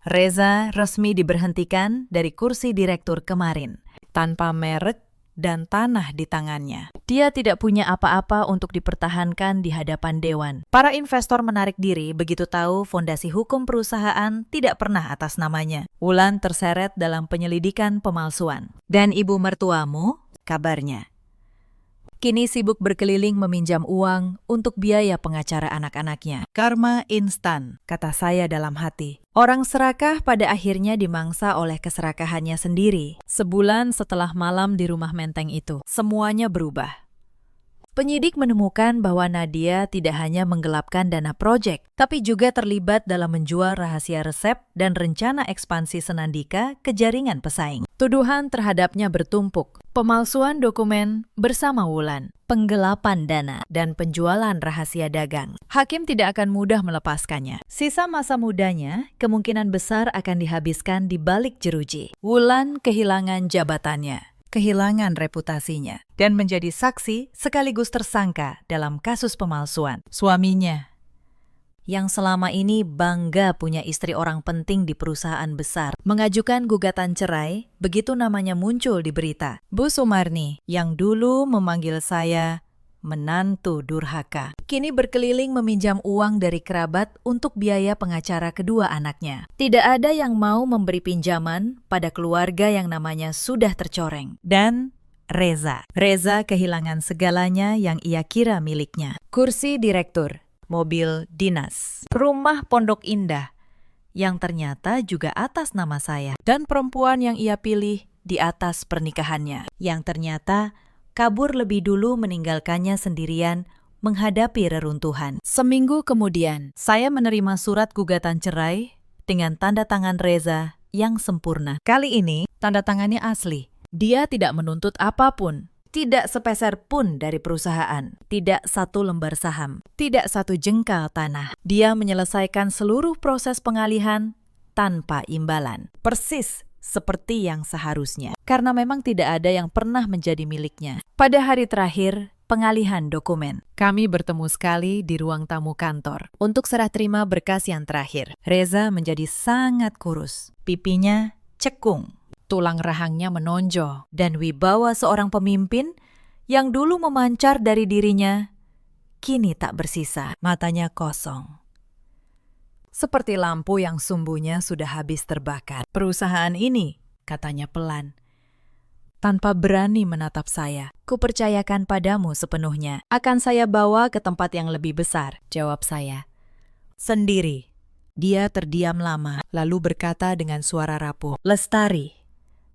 Reza resmi diberhentikan dari kursi direktur kemarin, tanpa merek dan tanah di tangannya. Dia tidak punya apa-apa untuk dipertahankan di hadapan dewan. Para investor menarik diri begitu tahu fondasi hukum perusahaan tidak pernah atas namanya. Wulan terseret dalam penyelidikan pemalsuan. Dan ibu mertuamu, kabarnya, kini sibuk berkeliling meminjam uang untuk biaya pengacara anak-anaknya. Karma instan, kata saya dalam hati. Orang serakah pada akhirnya dimangsa oleh keserakahannya sendiri. Sebulan setelah malam di rumah menteng itu, semuanya berubah. Penyidik menemukan bahwa Nadia tidak hanya menggelapkan dana proyek, tapi juga terlibat dalam menjual rahasia resep dan rencana ekspansi Senandika ke jaringan pesaing. Tuduhan terhadapnya bertumpuk. Pemalsuan dokumen bersama Wulan, penggelapan dana, dan penjualan rahasia dagang. Hakim tidak akan mudah melepaskannya. Sisa masa mudanya kemungkinan besar akan dihabiskan di balik jeruji. Wulan kehilangan jabatannya, kehilangan reputasinya, dan menjadi saksi sekaligus tersangka dalam kasus pemalsuan. Suaminya, yang selama ini bangga punya istri orang penting di perusahaan besar, mengajukan gugatan cerai begitu namanya muncul di berita. Bu Sumarni, yang dulu memanggil saya menantu durhaka, kini berkeliling meminjam uang dari kerabat untuk biaya pengacara kedua anaknya. Tidak ada yang mau memberi pinjaman pada keluarga yang namanya sudah tercoreng. Dan Reza kehilangan segalanya yang ia kira miliknya. Kursi direktur, mobil dinas, rumah Pondok Indah, yang ternyata juga atas nama saya, dan perempuan yang ia pilih di atas pernikahannya, yang ternyata kabur lebih dulu meninggalkannya sendirian menghadapi reruntuhan. Seminggu kemudian, saya menerima surat gugatan cerai dengan tanda tangan Reza yang sempurna. Kali ini, tanda tangannya asli. Dia tidak menuntut apapun. Tidak sepeser pun dari perusahaan. Tidak satu lembar saham. Tidak satu jengkal tanah. Dia menyelesaikan seluruh proses pengalihan tanpa imbalan. Persis seperti yang seharusnya. Karena memang tidak ada yang pernah menjadi miliknya. Pada hari terakhir, pengalihan dokumen. Kami bertemu sekali di ruang tamu kantor untuk serah terima berkas yang terakhir. Reza menjadi sangat kurus. Pipinya cekung. Tulang rahangnya menonjol, dan wibawa seorang pemimpin yang dulu memancar dari dirinya, kini tak bersisa, matanya kosong. Seperti lampu yang sumbunya sudah habis terbakar. Perusahaan ini, katanya pelan, tanpa berani menatap saya. Kupercayakan padamu sepenuhnya. Akan saya bawa ke tempat yang lebih besar, jawab saya. Sendiri. Dia terdiam lama, lalu berkata dengan suara rapuh, Lestari,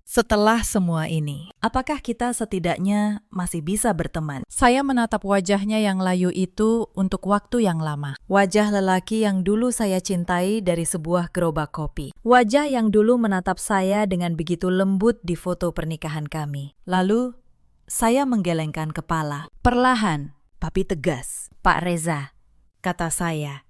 setelah semua ini, apakah kita setidaknya masih bisa berteman? Saya menatap wajahnya yang layu itu untuk waktu yang lama. Wajah lelaki yang dulu saya cintai dari sebuah gerobak kopi. Wajah yang dulu menatap saya dengan begitu lembut di foto pernikahan kami. Lalu, saya menggelengkan kepala. Perlahan, tapi tegas. Pak Reza, kata saya.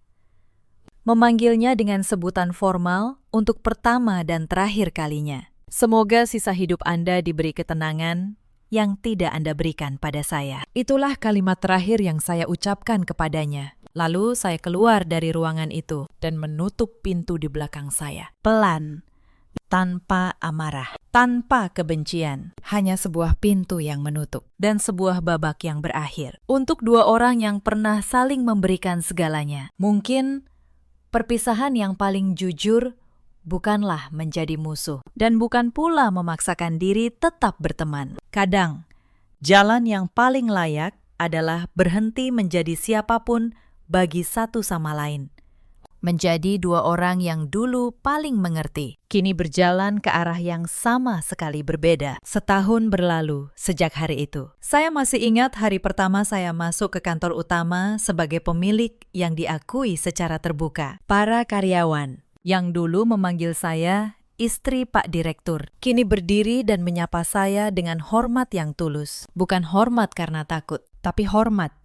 Memanggilnya dengan sebutan formal untuk pertama dan terakhir kalinya. Semoga sisa hidup Anda diberi ketenangan yang tidak Anda berikan pada saya. Itulah kalimat terakhir yang saya ucapkan kepadanya. Lalu saya keluar dari ruangan itu dan menutup pintu di belakang saya. Pelan, tanpa amarah, tanpa kebencian. Hanya sebuah pintu yang menutup dan sebuah babak yang berakhir. Untuk dua orang yang pernah saling memberikan segalanya. Mungkin perpisahan yang paling jujur bukanlah menjadi musuh, dan bukan pula memaksakan diri tetap berteman. Kadang, jalan yang paling layak adalah berhenti menjadi siapapun bagi satu sama lain. Menjadi dua orang yang dulu paling mengerti, kini berjalan ke arah yang sama sekali berbeda. Setahun berlalu sejak hari itu. Saya masih ingat hari pertama saya masuk ke kantor utama sebagai pemilik yang diakui secara terbuka. Para karyawan yang dulu memanggil saya istri Pak Direktur, kini berdiri dan menyapa saya dengan hormat yang tulus. Bukan hormat karena takut, tapi hormat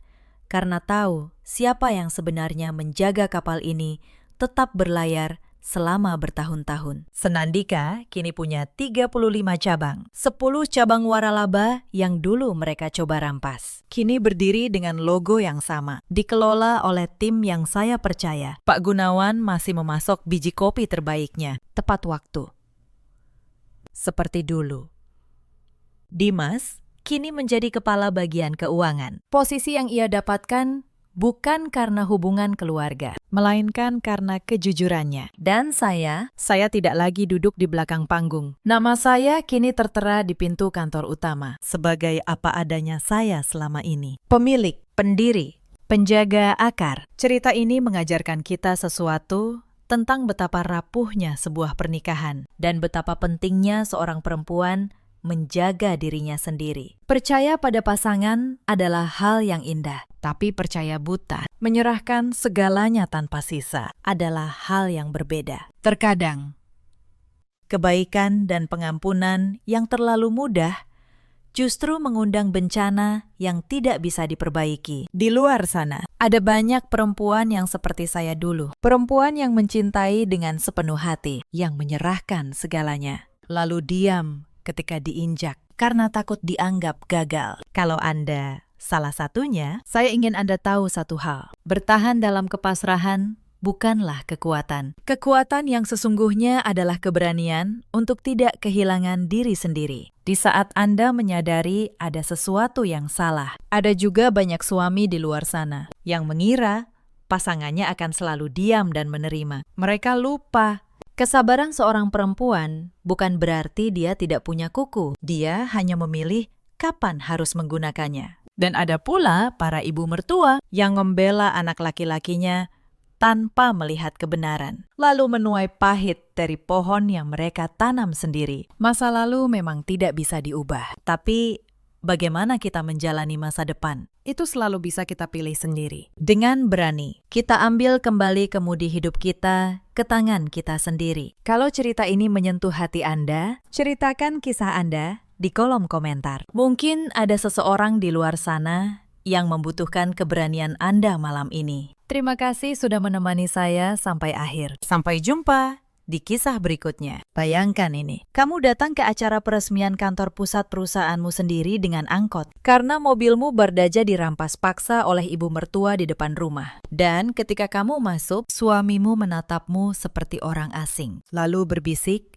karena tahu siapa yang sebenarnya menjaga kapal ini tetap berlayar selama bertahun-tahun. Senandika kini punya 35 cabang. 10 cabang waralaba yang dulu mereka coba rampas. Kini berdiri dengan logo yang sama. Dikelola oleh tim yang saya percaya. Pak Gunawan masih memasok biji kopi terbaiknya. Tepat waktu. Seperti dulu. Dimas kini menjadi kepala bagian keuangan. Posisi yang ia dapatkan bukan karena hubungan keluarga, melainkan karena kejujurannya. Dan saya tidak lagi duduk di belakang panggung. Nama saya kini tertera di pintu kantor utama, sebagai apa adanya saya selama ini. Pemilik, pendiri, penjaga akar. Cerita ini mengajarkan kita sesuatu tentang betapa rapuhnya sebuah pernikahan, dan betapa pentingnya seorang perempuan menjaga dirinya sendiri. Percaya pada pasangan adalah hal yang indah, tapi percaya buta, menyerahkan segalanya tanpa sisa, adalah hal yang berbeda. Terkadang, kebaikan dan pengampunan yang terlalu mudah justru mengundang bencana yang tidak bisa diperbaiki. Di luar sana, ada banyak perempuan yang seperti saya dulu. Perempuan yang mencintai dengan sepenuh hati, yang menyerahkan segalanya, lalu diam ketika diinjak karena takut dianggap gagal. Kalau Anda salah satunya, saya ingin Anda tahu satu hal. Bertahan dalam kepasrahan bukanlah kekuatan. Kekuatan yang sesungguhnya adalah keberanian untuk tidak kehilangan diri sendiri. Di saat Anda menyadari ada sesuatu yang salah, ada juga banyak suami di luar sana yang mengira pasangannya akan selalu diam dan menerima. Mereka lupa. Kesabaran seorang perempuan bukan berarti dia tidak punya kuku. Dia hanya memilih kapan harus menggunakannya. Dan ada pula para ibu mertua yang membela anak laki-lakinya tanpa melihat kebenaran, lalu menuai pahit dari pohon yang mereka tanam sendiri. Masa lalu memang tidak bisa diubah, tapi bagaimana kita menjalani masa depan. Itu selalu bisa kita pilih sendiri. Dengan berani, kita ambil kembali kemudi hidup kita ke tangan kita sendiri. Kalau cerita ini menyentuh hati Anda, ceritakan kisah Anda di kolom komentar. Mungkin ada seseorang di luar sana yang membutuhkan keberanian Anda malam ini. Terima kasih sudah menemani saya sampai akhir. Sampai jumpa di kisah berikutnya. Bayangkan ini, kamu datang ke acara peresmian kantor pusat perusahaanmu sendiri dengan angkot karena mobilmu berdaja dirampas paksa oleh ibu mertua di depan rumah. Dan ketika kamu masuk, suamimu menatapmu seperti orang asing, lalu berbisik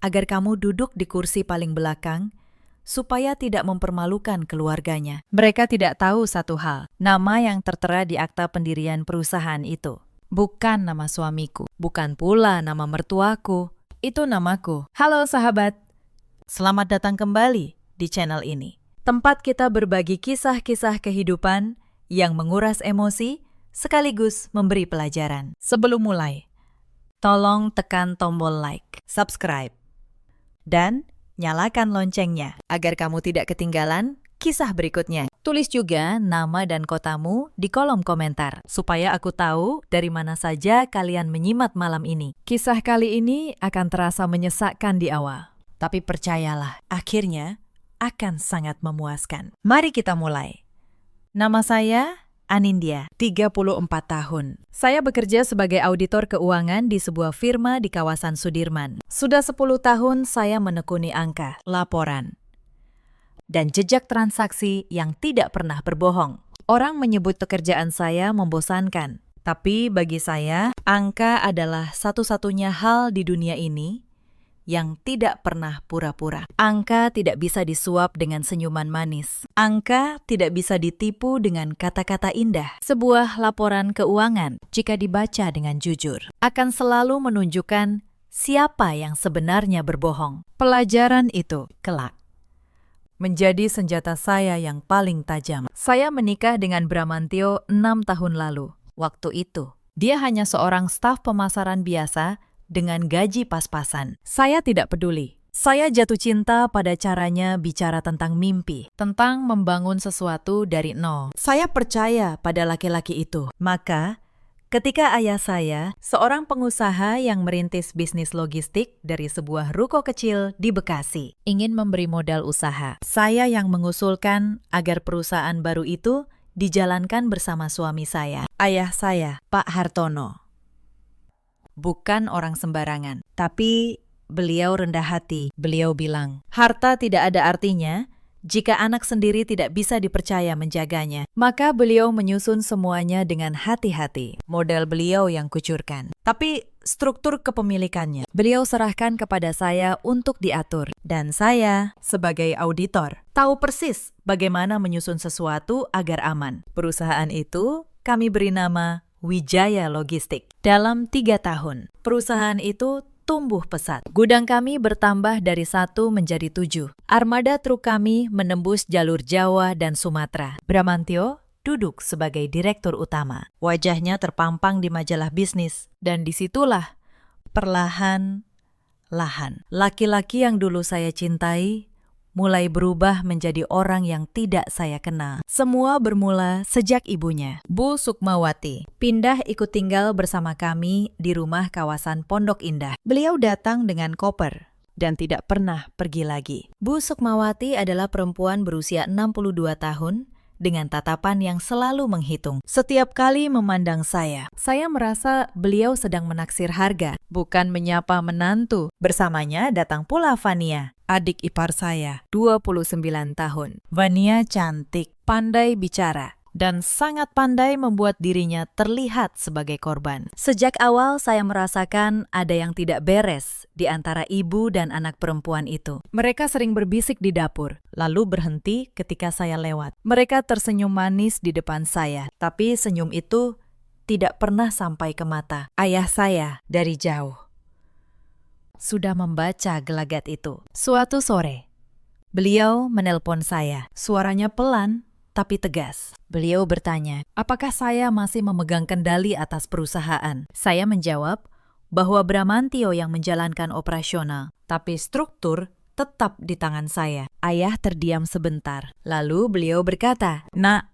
agar kamu duduk di kursi paling belakang supaya tidak mempermalukan keluarganya. Mereka tidak tahu satu hal, nama yang tertera di akta pendirian perusahaan itu bukan nama suamiku, bukan pula nama mertuaku, itu namaku. Halo sahabat, selamat datang kembali di channel ini. Tempat kita berbagi kisah-kisah kehidupan yang menguras emosi sekaligus memberi pelajaran. Sebelum mulai, tolong tekan tombol like, subscribe, dan nyalakan loncengnya agar kamu tidak ketinggalan kisah berikutnya. Tulis juga nama dan kotamu di kolom komentar supaya aku tahu dari mana saja kalian menyimak malam ini. Kisah kali ini akan terasa menyesakkan di awal, tapi percayalah, akhirnya akan sangat memuaskan. Mari kita mulai. Nama saya Anindya, 34 tahun. Saya bekerja sebagai auditor keuangan di sebuah firma di kawasan Sudirman. Sudah 10 tahun saya menekuni angka, laporan, dan jejak transaksi yang tidak pernah berbohong. Orang menyebut pekerjaan saya membosankan, tapi bagi saya, angka adalah satu-satunya hal di dunia ini yang tidak pernah pura-pura. Angka tidak bisa disuap dengan senyuman manis. Angka tidak bisa ditipu dengan kata-kata indah. Sebuah laporan keuangan, jika dibaca dengan jujur, akan selalu menunjukkan siapa yang sebenarnya berbohong. Pelajaran itu kelak menjadi senjata saya yang paling tajam. Saya menikah dengan Bramantio 6 tahun lalu. Waktu itu, dia hanya seorang staf pemasaran biasa dengan gaji pas-pasan. Saya tidak peduli. Saya jatuh cinta pada caranya bicara tentang mimpi, tentang membangun sesuatu dari nol. Saya percaya pada laki-laki itu. Maka, ketika ayah saya, seorang pengusaha yang merintis bisnis logistik dari sebuah ruko kecil di Bekasi, ingin memberi modal usaha, saya yang mengusulkan agar perusahaan baru itu dijalankan bersama suami saya, ayah saya, Pak Hartono. Bukan orang sembarangan, tapi beliau rendah hati. Beliau bilang, harta tidak ada artinya jika anak sendiri tidak bisa dipercaya menjaganya. Maka beliau menyusun semuanya dengan hati-hati. Model beliau yang kucurkan. Tapi struktur kepemilikannya beliau serahkan kepada saya untuk diatur. Dan saya, sebagai auditor, tahu persis bagaimana menyusun sesuatu agar aman. Perusahaan itu kami beri nama Wijaya Logistik. Dalam 3 tahun, perusahaan itu tumbuh pesat. Gudang kami bertambah dari 1 menjadi 7. Armada truk kami menembus jalur Jawa dan Sumatera. Bramantio duduk sebagai direktur utama. Wajahnya terpampang di majalah bisnis. Dan disitulah perlahan-lahan laki-laki yang dulu saya cintai mulai berubah menjadi orang yang tidak saya kenal. Semua bermula sejak ibunya, Bu Sukmawati, pindah ikut tinggal bersama kami di rumah kawasan Pondok Indah. Beliau datang dengan koper dan tidak pernah pergi lagi. Bu Sukmawati adalah perempuan berusia 62 tahun dengan tatapan yang selalu menghitung. Setiap kali memandang saya merasa beliau sedang menaksir harga, bukan menyapa menantu. Bersamanya datang pula Vania, adik ipar saya, 29 tahun. Vania cantik, pandai bicara, dan sangat pandai membuat dirinya terlihat sebagai korban. Sejak awal saya merasakan ada yang tidak beres di antara ibu dan anak perempuan itu. Mereka sering berbisik di dapur, lalu berhenti ketika saya lewat. Mereka tersenyum manis di depan saya, tapi senyum itu tidak pernah sampai ke mata. Ayah saya dari jauh sudah membaca gelagat itu. Suatu sore, beliau menelpon saya. Suaranya pelan tapi tegas. Beliau bertanya, apakah saya masih memegang kendali atas perusahaan? Saya menjawab bahwa Bramantio yang menjalankan operasional, tapi struktur tetap di tangan saya. Ayah terdiam sebentar. Lalu beliau berkata, "Nak,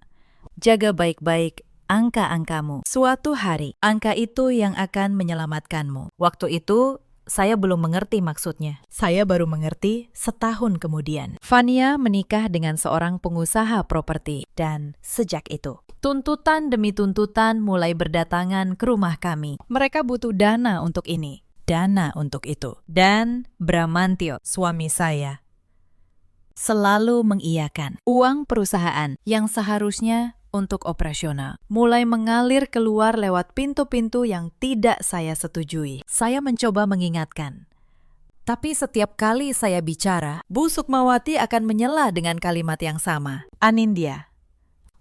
jaga baik-baik angka-angkamu. Suatu hari, angka itu yang akan menyelamatkanmu." Waktu itu, saya belum mengerti maksudnya. Saya baru mengerti setahun kemudian. Fania menikah dengan seorang pengusaha properti. Dan sejak itu, tuntutan demi tuntutan mulai berdatangan ke rumah kami. Mereka butuh dana untuk ini, dana untuk itu. Dan Bramantio, suami saya, selalu mengiyakan. Uang perusahaan yang seharusnya untuk operasional mulai mengalir keluar lewat pintu-pintu yang tidak saya setujui. Saya mencoba mengingatkan. Tapi setiap kali saya bicara, Bu Sukmawati akan menyela dengan kalimat yang sama. "Anindya,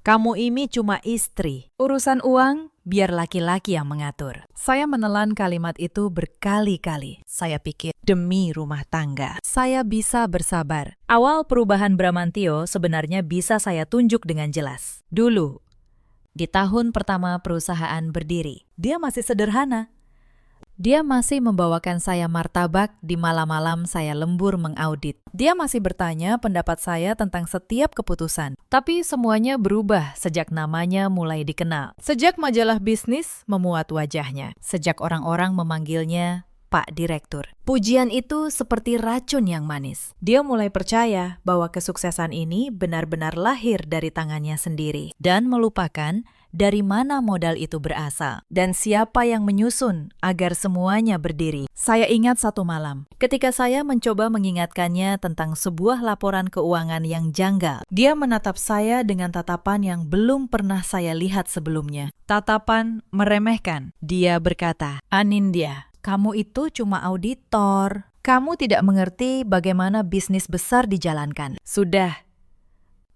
kamu ini cuma istri. Urusan uang, biar laki-laki yang mengatur." Saya menelan kalimat itu berkali-kali. Saya pikir, demi rumah tangga, saya bisa bersabar. Awal perubahan Bramantio sebenarnya bisa saya tunjuk dengan jelas. Dulu, di tahun pertama perusahaan berdiri, dia masih sederhana. Dia masih membawakan saya martabak di malam-malam saya lembur mengaudit. Dia masih bertanya pendapat saya tentang setiap keputusan. Tapi semuanya berubah sejak namanya mulai dikenal. Sejak majalah bisnis memuat wajahnya. Sejak orang-orang memanggilnya Pak Direktur. Pujian itu seperti racun yang manis. Dia mulai percaya bahwa kesuksesan ini benar-benar lahir dari tangannya sendiri. Dan melupakan dari mana modal itu berasal dan siapa yang menyusun agar semuanya berdiri. Saya ingat satu malam, ketika saya mencoba mengingatkannya tentang sebuah laporan keuangan yang janggal, dia menatap saya dengan tatapan yang belum pernah saya lihat sebelumnya. Tatapan meremehkan. Dia berkata, "Anindya, kamu itu cuma auditor. Kamu tidak mengerti bagaimana bisnis besar dijalankan. Sudah,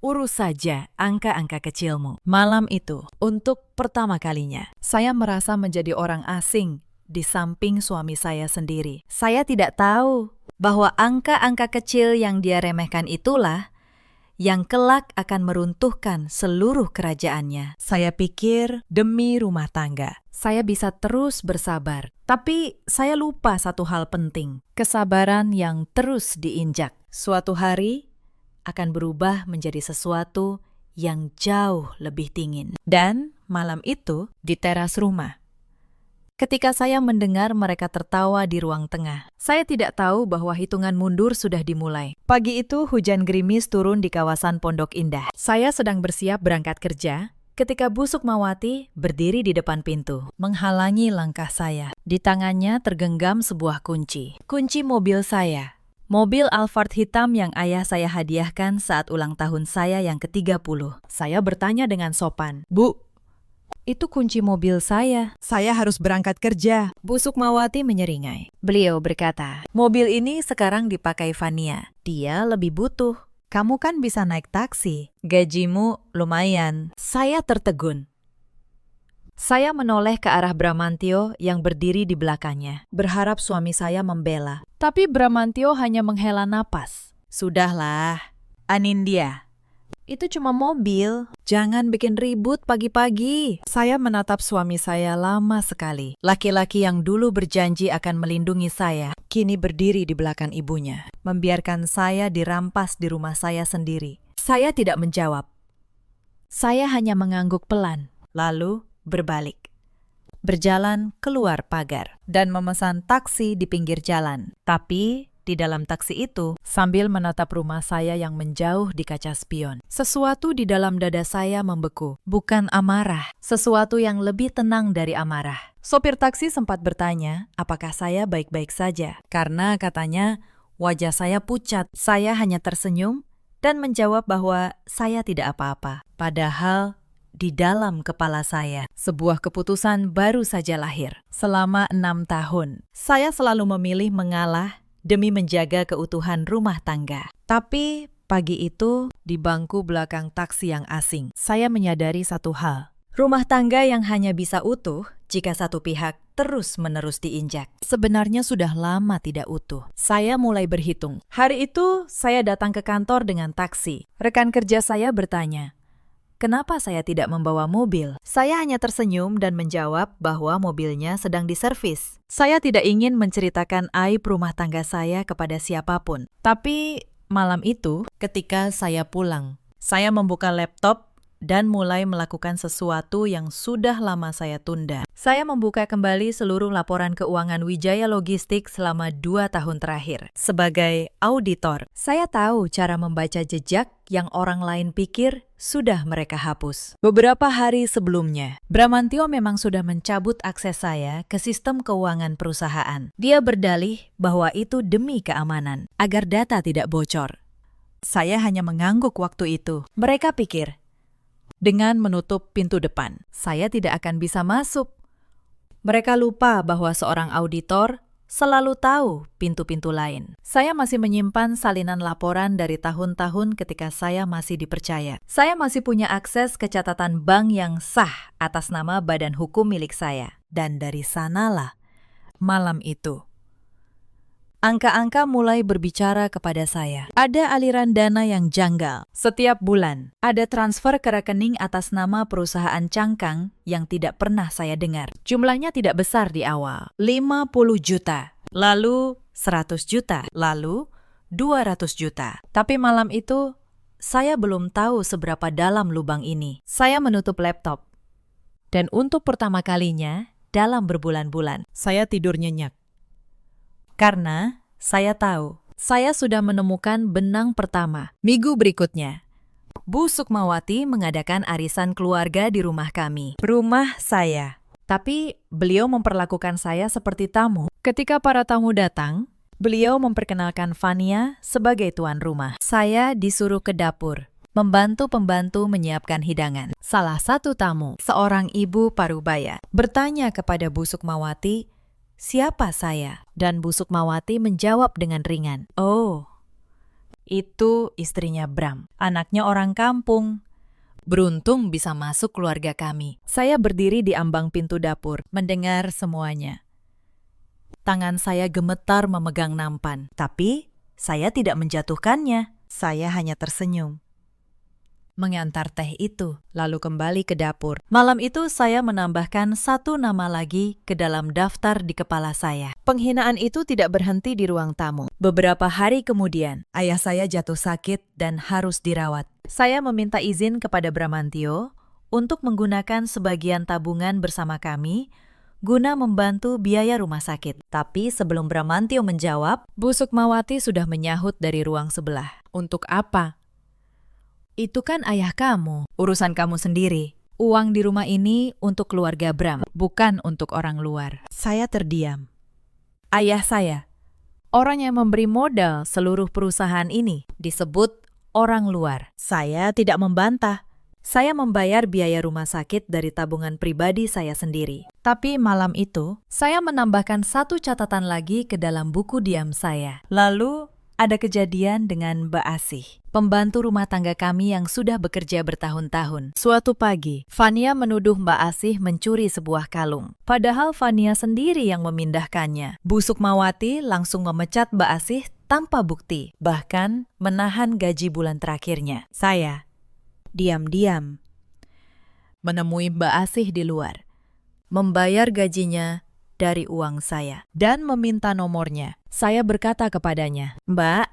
urus saja angka-angka kecilmu." Malam itu, untuk pertama kalinya, saya merasa menjadi orang asing di samping suami saya sendiri. Saya tidak tahu bahwa angka-angka kecil yang dia remehkan itulah yang kelak akan meruntuhkan seluruh kerajaannya. Saya pikir demi rumah tangga, saya bisa terus bersabar. Tapi saya lupa satu hal penting, kesabaran yang terus diinjak. Suatu hari akan berubah menjadi sesuatu yang jauh lebih dingin. Dan malam itu di teras rumah, ketika saya mendengar mereka tertawa di ruang tengah, saya tidak tahu bahwa hitungan mundur sudah dimulai. Pagi itu hujan gerimis turun di kawasan Pondok Indah. Saya sedang bersiap berangkat kerja ketika Bu Sukmawati berdiri di depan pintu, menghalangi langkah saya. Di tangannya tergenggam sebuah kunci. Kunci mobil saya. Mobil Alphard hitam yang ayah saya hadiahkan saat ulang tahun saya yang ke-30. Saya bertanya dengan sopan, "Bu, itu kunci mobil saya. Saya harus berangkat kerja." Bu Sukmawati menyeringai. Beliau berkata, "Mobil ini sekarang dipakai Fania. Dia lebih butuh. Kamu kan bisa naik taksi. Gajimu lumayan." Saya tertegun. Saya menoleh ke arah Bramantio yang berdiri di belakangnya, berharap suami saya membela. Tapi Bramantio hanya menghela napas. "Sudahlah, Anindya. Itu cuma mobil. Jangan bikin ribut pagi-pagi." Saya menatap suami saya lama sekali. Laki-laki yang dulu berjanji akan melindungi saya, kini berdiri di belakang ibunya, membiarkan saya dirampas di rumah saya sendiri. Saya tidak menjawab. Saya hanya mengangguk pelan, lalu berbalik, berjalan keluar pagar, dan memesan taksi di pinggir jalan. Tapi di dalam taksi itu, sambil menatap rumah saya yang menjauh di kaca spion, sesuatu di dalam dada saya membeku. Bukan amarah, sesuatu yang lebih tenang dari amarah. Sopir taksi sempat bertanya apakah saya baik-baik saja, karena katanya wajah saya pucat. Saya hanya tersenyum dan menjawab bahwa saya tidak apa-apa. Padahal di dalam kepala saya, sebuah keputusan baru saja lahir. Selama 6 tahun, saya selalu memilih mengalah demi menjaga keutuhan rumah tangga. Tapi pagi itu, di bangku belakang taksi yang asing, saya menyadari satu hal. Rumah tangga yang hanya bisa utuh jika satu pihak terus-menerus diinjak. Sebenarnya sudah lama tidak utuh. Saya mulai berhitung. Hari itu, saya datang ke kantor dengan taksi. Rekan kerja saya bertanya, kenapa saya tidak membawa mobil. Saya hanya tersenyum dan menjawab bahwa mobilnya sedang diservis. Saya tidak ingin menceritakan aib rumah tangga saya kepada siapapun. Tapi malam itu, ketika saya pulang, saya membuka laptop dan mulai melakukan sesuatu yang sudah lama saya tunda. Saya membuka kembali seluruh laporan keuangan Wijaya Logistik selama 2 tahun terakhir. Sebagai auditor, saya tahu cara membaca jejak yang orang lain pikir sudah mereka hapus. Beberapa hari sebelumnya, Bramantio memang sudah mencabut akses saya ke sistem keuangan perusahaan. Dia berdalih bahwa itu demi keamanan, agar data tidak bocor. Saya hanya mengangguk waktu itu. Mereka pikir, dengan menutup pintu depan, saya tidak akan bisa masuk. Mereka lupa bahwa seorang auditor selalu tahu pintu-pintu lain. Saya masih menyimpan salinan laporan dari tahun-tahun ketika saya masih dipercaya. Saya masih punya akses ke catatan bank yang sah atas nama badan hukum milik saya. Dan dari sanalah, malam itu, angka-angka mulai berbicara kepada saya. Ada aliran dana yang janggal. Setiap bulan, ada transfer ke rekening atas nama perusahaan cangkang yang tidak pernah saya dengar. Jumlahnya tidak besar di awal. 50 juta, lalu 100 juta, lalu 200 juta. Tapi malam itu, saya belum tahu seberapa dalam lubang ini. Saya menutup laptop. Dan untuk pertama kalinya, dalam berbulan-bulan, saya tidur nyenyak. Karena saya tahu, saya sudah menemukan benang pertama. Minggu berikutnya, Bu Sukmawati mengadakan arisan keluarga di rumah kami. Rumah saya. Tapi beliau memperlakukan saya seperti tamu. Ketika para tamu datang, beliau memperkenalkan Fania sebagai tuan rumah. Saya disuruh ke dapur, membantu pembantu menyiapkan hidangan. Salah satu tamu, seorang ibu parubaya, bertanya kepada Bu Sukmawati, siapa saya? Dan Bu Sukmawati menjawab dengan ringan, oh, itu istrinya Bram, anaknya orang kampung. Beruntung bisa masuk keluarga kami. Saya berdiri di ambang pintu dapur, mendengar semuanya. Tangan saya gemetar memegang nampan, tapi saya tidak menjatuhkannya. Saya hanya tersenyum. Mengantar teh itu, lalu kembali ke dapur. Malam itu saya menambahkan satu nama lagi ke dalam daftar di kepala saya. Penghinaan itu tidak berhenti di ruang tamu. Beberapa hari kemudian, ayah saya jatuh sakit dan harus dirawat. Saya meminta izin kepada Bramantio untuk menggunakan sebagian tabungan bersama kami guna membantu biaya rumah sakit. Tapi sebelum Bramantio menjawab, Bu Sukmawati sudah menyahut dari ruang sebelah. Untuk apa? Itu kan ayah kamu, urusan kamu sendiri. Uang di rumah ini untuk keluarga Bram, bukan untuk orang luar. Saya terdiam. Ayah saya, orang yang memberi modal seluruh perusahaan ini, disebut orang luar. Saya tidak membantah. Saya membayar biaya rumah sakit dari tabungan pribadi saya sendiri. Tapi malam itu, saya menambahkan satu catatan lagi ke dalam buku diam saya. Lalu, ada kejadian dengan Mbak Asih, pembantu rumah tangga kami yang sudah bekerja bertahun-tahun. Suatu pagi, Fania menuduh Mbak Asih mencuri sebuah kalung. Padahal Fania sendiri yang memindahkannya. Bu Sukmawati langsung memecat Mbak Asih tanpa bukti, bahkan menahan gaji bulan terakhirnya. Saya diam-diam menemui Mbak Asih di luar, membayar gajinya dari uang saya, dan meminta nomornya. Saya berkata kepadanya, Mbak,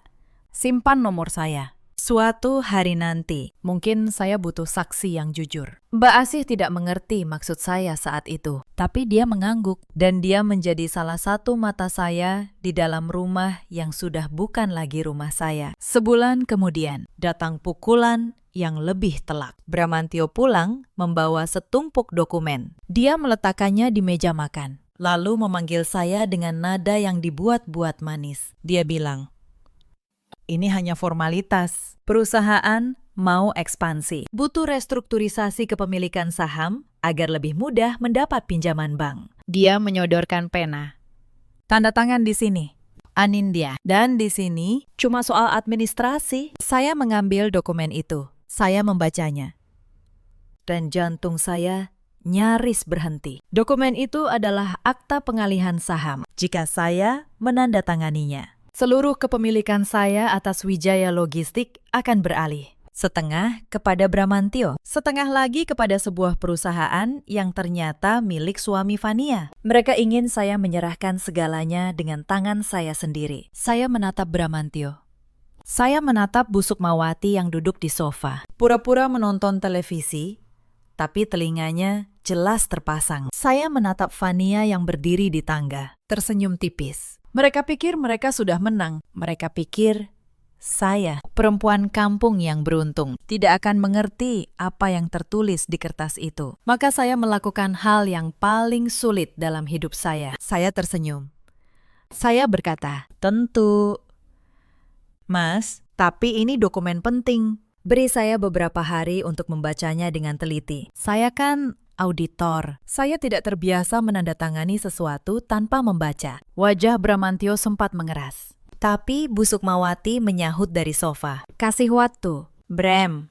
simpan nomor saya. Suatu hari nanti, mungkin saya butuh saksi yang jujur. Mbak Asih tidak mengerti maksud saya saat itu, tapi dia mengangguk, dan dia menjadi salah satu mata saya di dalam rumah yang sudah bukan lagi rumah saya. Sebulan kemudian, datang pukulan yang lebih telak. Bramantio pulang membawa setumpuk dokumen. Dia meletakkannya di meja makan, lalu memanggil saya dengan nada yang dibuat-buat manis. Dia bilang, ini hanya formalitas. Perusahaan mau ekspansi, butuh restrukturisasi kepemilikan saham agar lebih mudah mendapat pinjaman bank. Dia menyodorkan pena. Tanda tangan di sini. Anindya. Dan di sini cuma soal administrasi. Saya mengambil dokumen itu. Saya membacanya. Dan jantung saya nyaris berhenti. Dokumen itu adalah akta pengalihan saham jika saya menandatanganinya. Seluruh kepemilikan saya atas Wijaya Logistik akan beralih. setengah kepada Bramantio, setengah lagi kepada sebuah perusahaan yang ternyata milik suami Fania. Mereka ingin saya menyerahkan segalanya dengan tangan saya sendiri. Saya menatap Bramantio. Saya menatap Bu Sukmawati yang duduk di sofa, pura-pura menonton televisi, tapi telinganya jelas terpasang. Saya menatap Fania yang berdiri di tangga, tersenyum tipis. Mereka pikir mereka sudah menang. Mereka pikir saya, perempuan kampung yang beruntung, tidak akan mengerti apa yang tertulis di kertas itu. Maka saya melakukan hal yang paling sulit dalam hidup saya. Saya tersenyum. Saya berkata, "Tentu, Mas, tapi ini dokumen penting. Beri saya beberapa hari untuk membacanya dengan teliti. Saya kan auditor. Saya tidak terbiasa menandatangani sesuatu tanpa membaca." Wajah Bramantio sempat mengeras. Tapi Bu Sukmawati menyahut dari sofa. "Kasih waktu, Bram.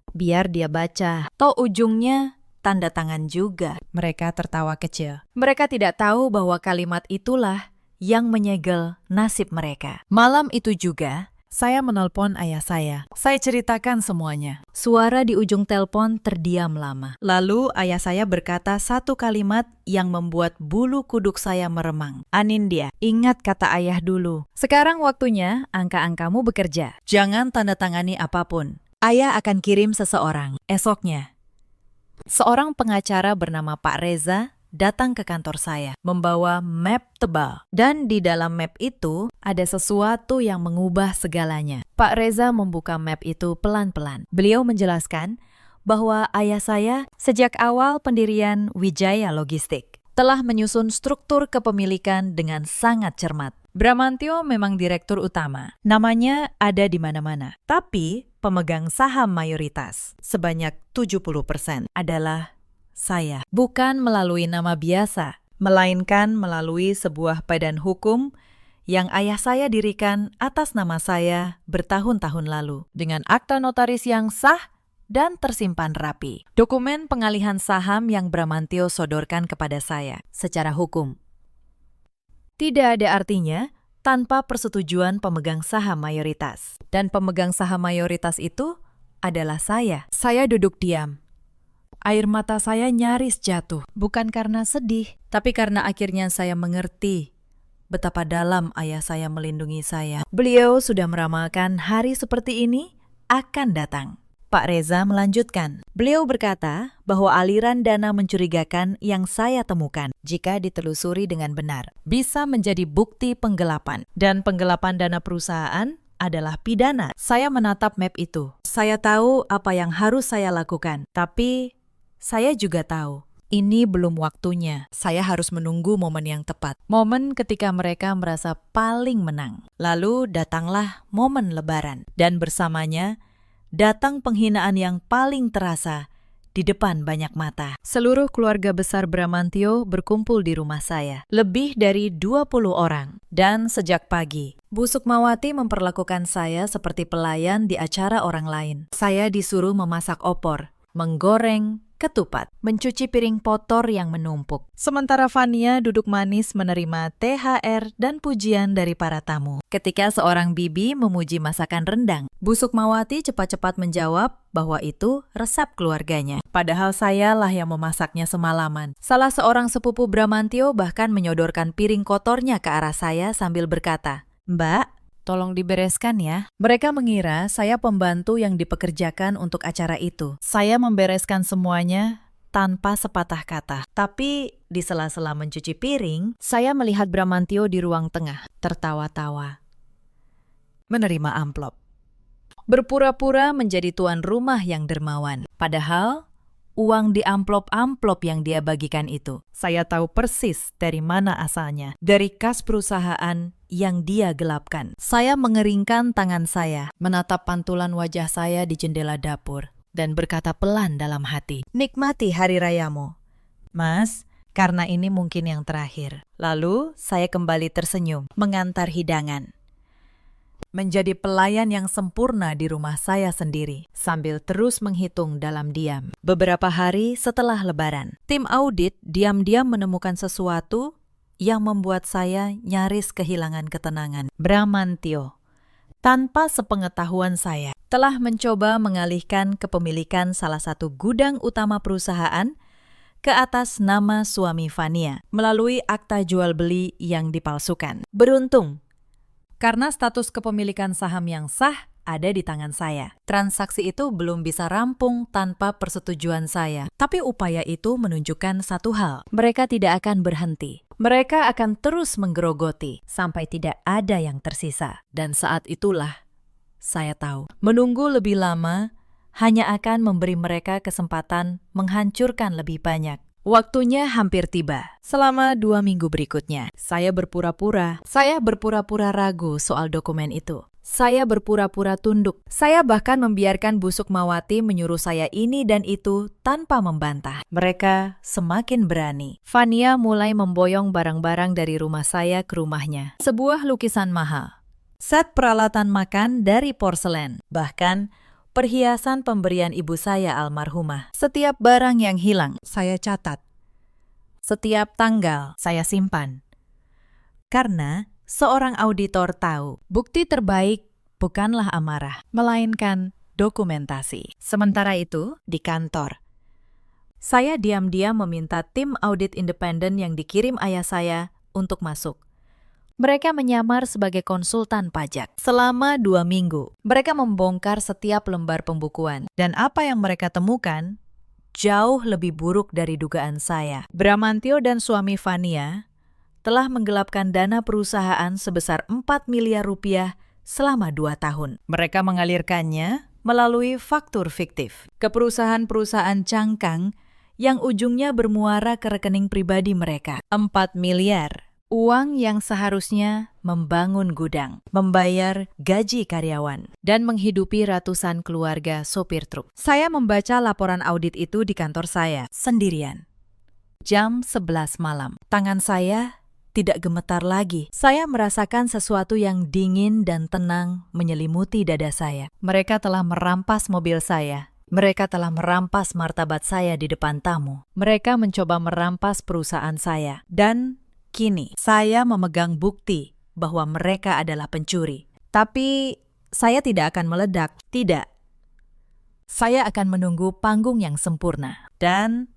Biar dia baca. Toh ujungnya tanda tangan juga." Mereka tertawa kecil. Mereka tidak tahu bahwa kalimat itulah yang menyegel nasib mereka. Malam itu juga, saya menelpon ayah saya. Saya ceritakan semuanya. Suara di ujung telepon terdiam lama. Lalu ayah saya berkata satu kalimat yang membuat bulu kuduk saya meremang. "Anindya, ingat kata ayah dulu. Sekarang waktunya angka-angkamu bekerja. Jangan tanda tangani apapun. Ayah akan kirim seseorang." Esoknya, seorang pengacara bernama Pak Reza datang ke kantor saya, membawa map tebal. Dan di dalam map itu, ada sesuatu yang mengubah segalanya. Pak Reza membuka map itu pelan-pelan. Beliau menjelaskan bahwa ayah saya sejak awal pendirian Wijaya Logistik telah menyusun struktur kepemilikan dengan sangat cermat. Bramantio memang direktur utama. Namanya ada di mana-mana. Tapi pemegang saham mayoritas sebanyak 70% adalah saya. Bukan melalui nama biasa, melainkan melalui sebuah badan hukum yang ayah saya dirikan atas nama saya bertahun-tahun lalu, dengan akta notaris yang sah dan tersimpan rapi. Dokumen pengalihan saham yang Bramantio sodorkan kepada saya secara hukum tidak ada artinya tanpa persetujuan pemegang saham mayoritas. Dan pemegang saham mayoritas itu adalah saya. Saya duduk diam. Air mata saya nyaris jatuh, bukan karena sedih, tapi karena akhirnya saya mengerti betapa dalam ayah saya melindungi saya. Beliau sudah meramalkan hari seperti ini akan datang. Pak Reza melanjutkan. Beliau berkata bahwa aliran dana mencurigakan yang saya temukan, jika ditelusuri dengan benar, bisa menjadi bukti penggelapan. Dan penggelapan dana perusahaan adalah pidana. Saya menatap map itu. Saya tahu apa yang harus saya lakukan, tapi saya juga tahu, ini belum waktunya. Saya harus menunggu momen yang tepat. Momen ketika mereka merasa paling menang. Lalu datanglah momen Lebaran. Dan bersamanya, datang penghinaan yang paling terasa di depan banyak mata. Seluruh keluarga besar Bramantio berkumpul di rumah saya. Lebih dari 20 orang. Dan sejak pagi, Bu Sukmawati memperlakukan saya seperti pelayan di acara orang lain. Saya disuruh memasak opor, menggoreng ketupat, mencuci piring kotor yang menumpuk. Sementara Fania duduk manis menerima THR dan pujian dari para tamu. Ketika seorang bibi memuji masakan rendang, Bu Sukmawati cepat-cepat menjawab bahwa itu resep keluarganya. Padahal sayalah yang memasaknya semalaman. Salah seorang sepupu Bramantio bahkan menyodorkan piring kotornya ke arah saya sambil berkata, "Mbak, tolong dibereskan ya." Mereka mengira saya pembantu yang dipekerjakan untuk acara itu. Saya membereskan semuanya tanpa sepatah kata. Tapi di sela-sela mencuci piring, saya melihat Bramantio di ruang tengah, tertawa-tawa, menerima amplop. Berpura-pura menjadi tuan rumah yang dermawan. Padahal uang di amplop-amplop yang dia bagikan itu, saya tahu persis dari mana asalnya. Dari kas perusahaan yang dia gelapkan. Saya mengeringkan tangan saya, menatap pantulan wajah saya di jendela dapur, dan berkata pelan dalam hati, "Nikmati hari rayamu, Mas, karena ini mungkin yang terakhir." Lalu saya kembali tersenyum, mengantar hidangan. Menjadi pelayan yang sempurna di rumah saya sendiri, sambil terus menghitung dalam diam. Beberapa hari setelah Lebaran, tim audit diam-diam menemukan sesuatu yang membuat saya nyaris kehilangan ketenangan. Bramantio tanpa sepengetahuan saya, telah mencoba mengalihkan kepemilikan salah satu gudang utama perusahaan ke atas nama suami Fania melalui akta jual beli yang dipalsukan. Beruntung, karena status kepemilikan saham yang sah ada di tangan saya. Transaksi itu belum bisa rampung tanpa persetujuan saya. Tapi upaya itu menunjukkan satu hal. Mereka tidak akan berhenti. Mereka akan terus menggerogoti sampai tidak ada yang tersisa. Dan saat itulah saya tahu, menunggu lebih lama hanya akan memberi mereka kesempatan menghancurkan lebih banyak. Waktunya hampir tiba. Selama 2 minggu berikutnya, saya berpura-pura ragu soal dokumen itu. Saya berpura-pura tunduk. Saya bahkan membiarkan busuk Mawati menyuruh saya ini dan itu tanpa membantah. Mereka semakin berani. Fania mulai memboyong barang-barang dari rumah saya ke rumahnya. Sebuah lukisan mahal. Set peralatan makan dari porselen. Bahkan perhiasan pemberian ibu saya almarhumah. Setiap barang yang hilang, saya catat. Setiap tanggal, saya simpan. Karena seorang auditor tahu, bukti terbaik bukanlah amarah, melainkan dokumentasi. Sementara itu, di kantor, saya diam-diam meminta tim audit independen yang dikirim ayah saya untuk masuk. Mereka menyamar sebagai konsultan pajak. Selama 2 minggu, mereka membongkar setiap lembar pembukuan. Dan apa yang mereka temukan jauh lebih buruk dari dugaan saya. Bramantio dan suami Fania telah menggelapkan dana perusahaan sebesar 4 miliar rupiah selama 2 tahun. Mereka mengalirkannya melalui faktur fiktif ke perusahaan-perusahaan cangkang yang ujungnya bermuara ke rekening pribadi mereka. 4 miliar. Uang yang seharusnya membangun gudang, membayar gaji karyawan, dan menghidupi ratusan keluarga sopir truk. Saya membaca laporan audit itu di kantor saya, sendirian. Jam 11 malam. Tangan saya tidak gemetar lagi. Saya merasakan sesuatu yang dingin dan tenang menyelimuti dada saya. Mereka telah merampas mobil saya. Mereka telah merampas martabat saya di depan tamu. Mereka mencoba merampas perusahaan saya. Dan kini, saya memegang bukti bahwa mereka adalah pencuri. Tapi, saya tidak akan meledak. Tidak. Saya akan menunggu panggung yang sempurna. Dan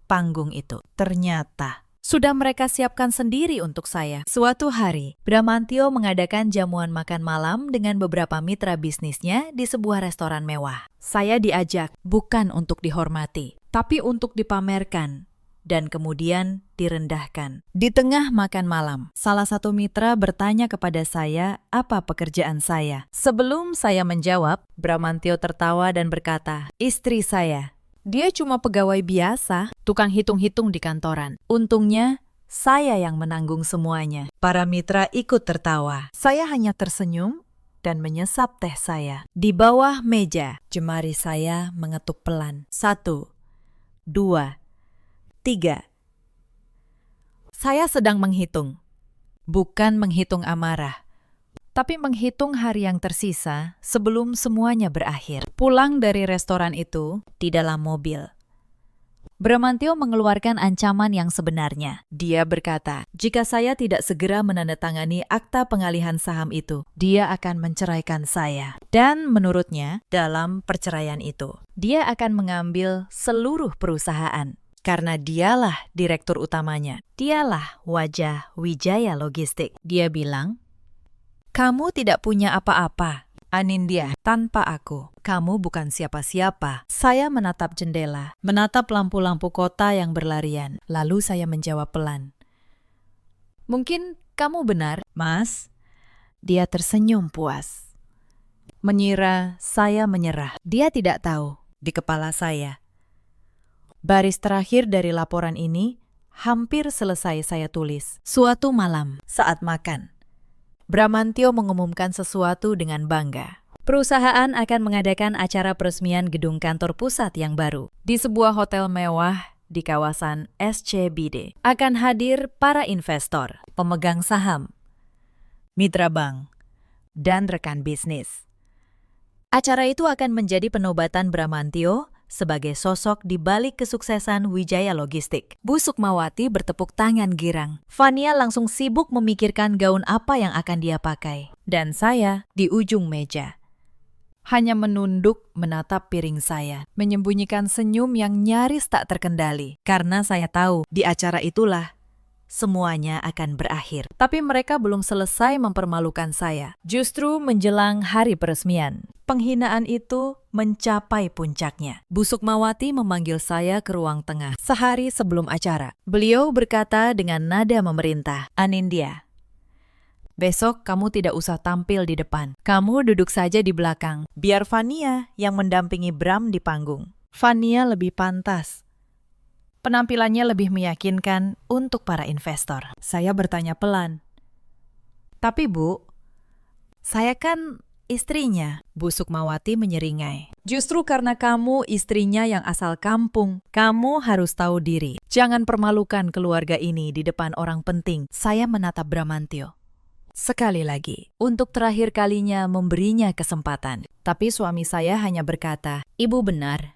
panggung itu ternyata sudah mereka siapkan sendiri untuk saya. Suatu hari, Bramantio mengadakan jamuan makan malam dengan beberapa mitra bisnisnya di sebuah restoran mewah. Saya diajak bukan untuk dihormati, tapi untuk dipamerkan. Dan kemudian direndahkan. Di tengah makan malam, salah satu mitra bertanya kepada saya apa pekerjaan saya. Sebelum saya menjawab, Bramantio tertawa dan berkata, "Istri saya. Dia cuma pegawai biasa, tukang hitung-hitung di kantoran. Untungnya, saya yang menanggung semuanya." Para mitra ikut tertawa. Saya hanya tersenyum dan menyesap teh saya. Di bawah meja, jemari saya mengetuk pelan. 1, 2, 3. Saya sedang menghitung. Bukan menghitung amarah, tapi menghitung hari yang tersisa sebelum semuanya berakhir. Pulang dari restoran itu di dalam mobil, Bramantio mengeluarkan ancaman yang sebenarnya. Dia berkata, jika saya tidak segera menandatangani akta pengalihan saham itu, dia akan menceraikan saya. Dan menurutnya, dalam perceraian itu, dia akan mengambil seluruh perusahaan. Karena dialah direktur utamanya. Dialah wajah Wijaya Logistik. Dia bilang, "Kamu tidak punya apa-apa, Anindya, tanpa aku. Kamu bukan siapa-siapa." Saya menatap jendela, menatap lampu-lampu kota yang berlarian. Lalu saya menjawab pelan, "Mungkin kamu benar, Mas." Dia tersenyum puas. Mengira saya menyerah. Dia tidak tahu di kepala saya. Baris terakhir dari laporan ini hampir selesai saya tulis. Suatu malam, saat makan, Bramantio mengumumkan sesuatu dengan bangga. Perusahaan akan mengadakan acara peresmian gedung kantor pusat yang baru di sebuah hotel mewah di kawasan SCBD. Akan hadir para investor, pemegang saham, mitra bank, dan rekan bisnis. Acara itu akan menjadi penobatan Bramantio sebagai sosok di balik kesuksesan Wijaya Logistik. Bu Sukmawati bertepuk tangan girang. Fania langsung sibuk memikirkan gaun apa yang akan dia pakai. Dan saya di ujung meja hanya menunduk menatap piring saya, menyembunyikan senyum yang nyaris tak terkendali. Karena saya tahu di acara itulah semuanya akan berakhir. Tapi mereka belum selesai mempermalukan saya. Justru menjelang hari peresmian, penghinaan itu mencapai puncaknya. Bu Sukmawati memanggil saya ke ruang tengah sehari sebelum acara. Beliau berkata dengan nada memerintah, "Anindya, besok kamu tidak usah tampil di depan. Kamu duduk saja di belakang. Biar Fania yang mendampingi Bram di panggung. Fania lebih pantas. Penampilannya lebih meyakinkan untuk para investor." Saya bertanya pelan, "Tapi Bu, saya kan istrinya." Bu Sukmawati menyeringai. "Justru karena kamu istrinya yang asal kampung, kamu harus tahu diri. Jangan permalukan keluarga ini di depan orang penting." Saya menatap Bramantio. Sekali lagi, untuk terakhir kalinya memberinya kesempatan. Tapi suami saya hanya berkata, "Ibu benar.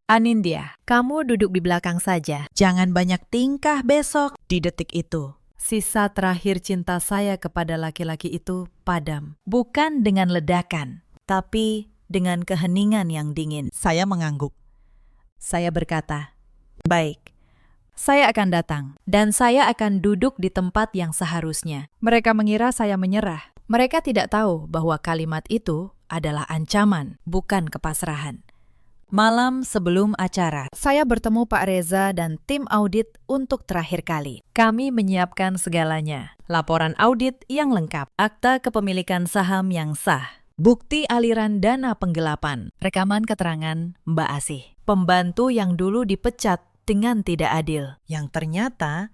Anindya, kamu duduk di belakang saja. Jangan banyak tingkah besok." Di detik itu, sisa terakhir cinta saya kepada laki-laki itu padam. Bukan dengan ledakan, tapi dengan keheningan yang dingin. Saya mengangguk. Saya berkata, "Baik, saya akan datang, dan saya akan duduk di tempat yang seharusnya." Mereka mengira saya menyerah. Mereka tidak tahu bahwa kalimat itu adalah ancaman, bukan kepasrahan. Malam sebelum acara, saya bertemu Pak Reza dan tim audit untuk terakhir kali. Kami menyiapkan segalanya. Laporan audit yang lengkap, akta kepemilikan saham yang sah, bukti aliran dana penggelapan, rekaman keterangan Mbak Asih, pembantu yang dulu dipecat dengan tidak adil, yang ternyata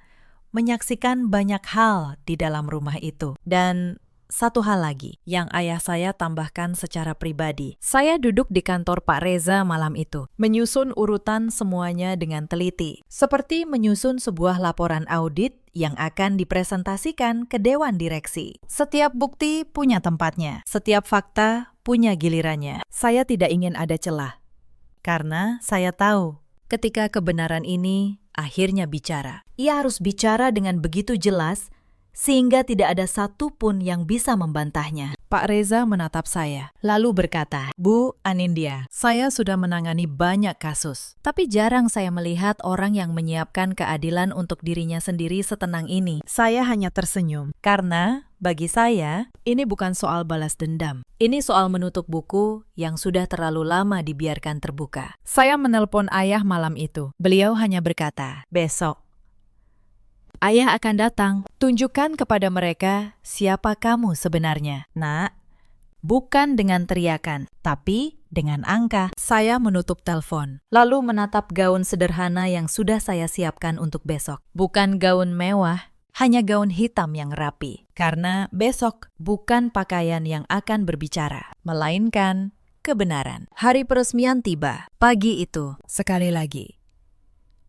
menyaksikan banyak hal di dalam rumah itu. Dan satu hal lagi yang ayah saya tambahkan secara pribadi. Saya duduk di kantor Pak Reza malam itu, menyusun urutan semuanya dengan teliti, seperti menyusun sebuah laporan audit yang akan dipresentasikan ke Dewan Direksi. Setiap bukti punya tempatnya, setiap fakta punya gilirannya. Saya tidak ingin ada celah, karena saya tahu ketika kebenaran ini akhirnya bicara, ia harus bicara dengan begitu jelas sehingga tidak ada satupun yang bisa membantahnya. Pak Reza menatap saya, lalu berkata, "Bu Anindya, saya sudah menangani banyak kasus, tapi jarang saya melihat orang yang menyiapkan keadilan untuk dirinya sendiri setenang ini." Saya hanya tersenyum, karena bagi saya, ini bukan soal balas dendam. Ini soal menutup buku yang sudah terlalu lama dibiarkan terbuka. Saya menelpon ayah malam itu. Beliau hanya berkata, "Besok Ayah akan datang. Tunjukkan kepada mereka siapa kamu sebenarnya." "Nak, bukan dengan teriakan, tapi dengan angka." Saya menutup telepon, lalu menatap gaun sederhana yang sudah saya siapkan untuk besok. Bukan gaun mewah, hanya gaun hitam yang rapi. Karena besok bukan pakaian yang akan berbicara, melainkan kebenaran. Hari peresmian tiba. Pagi itu, sekali lagi,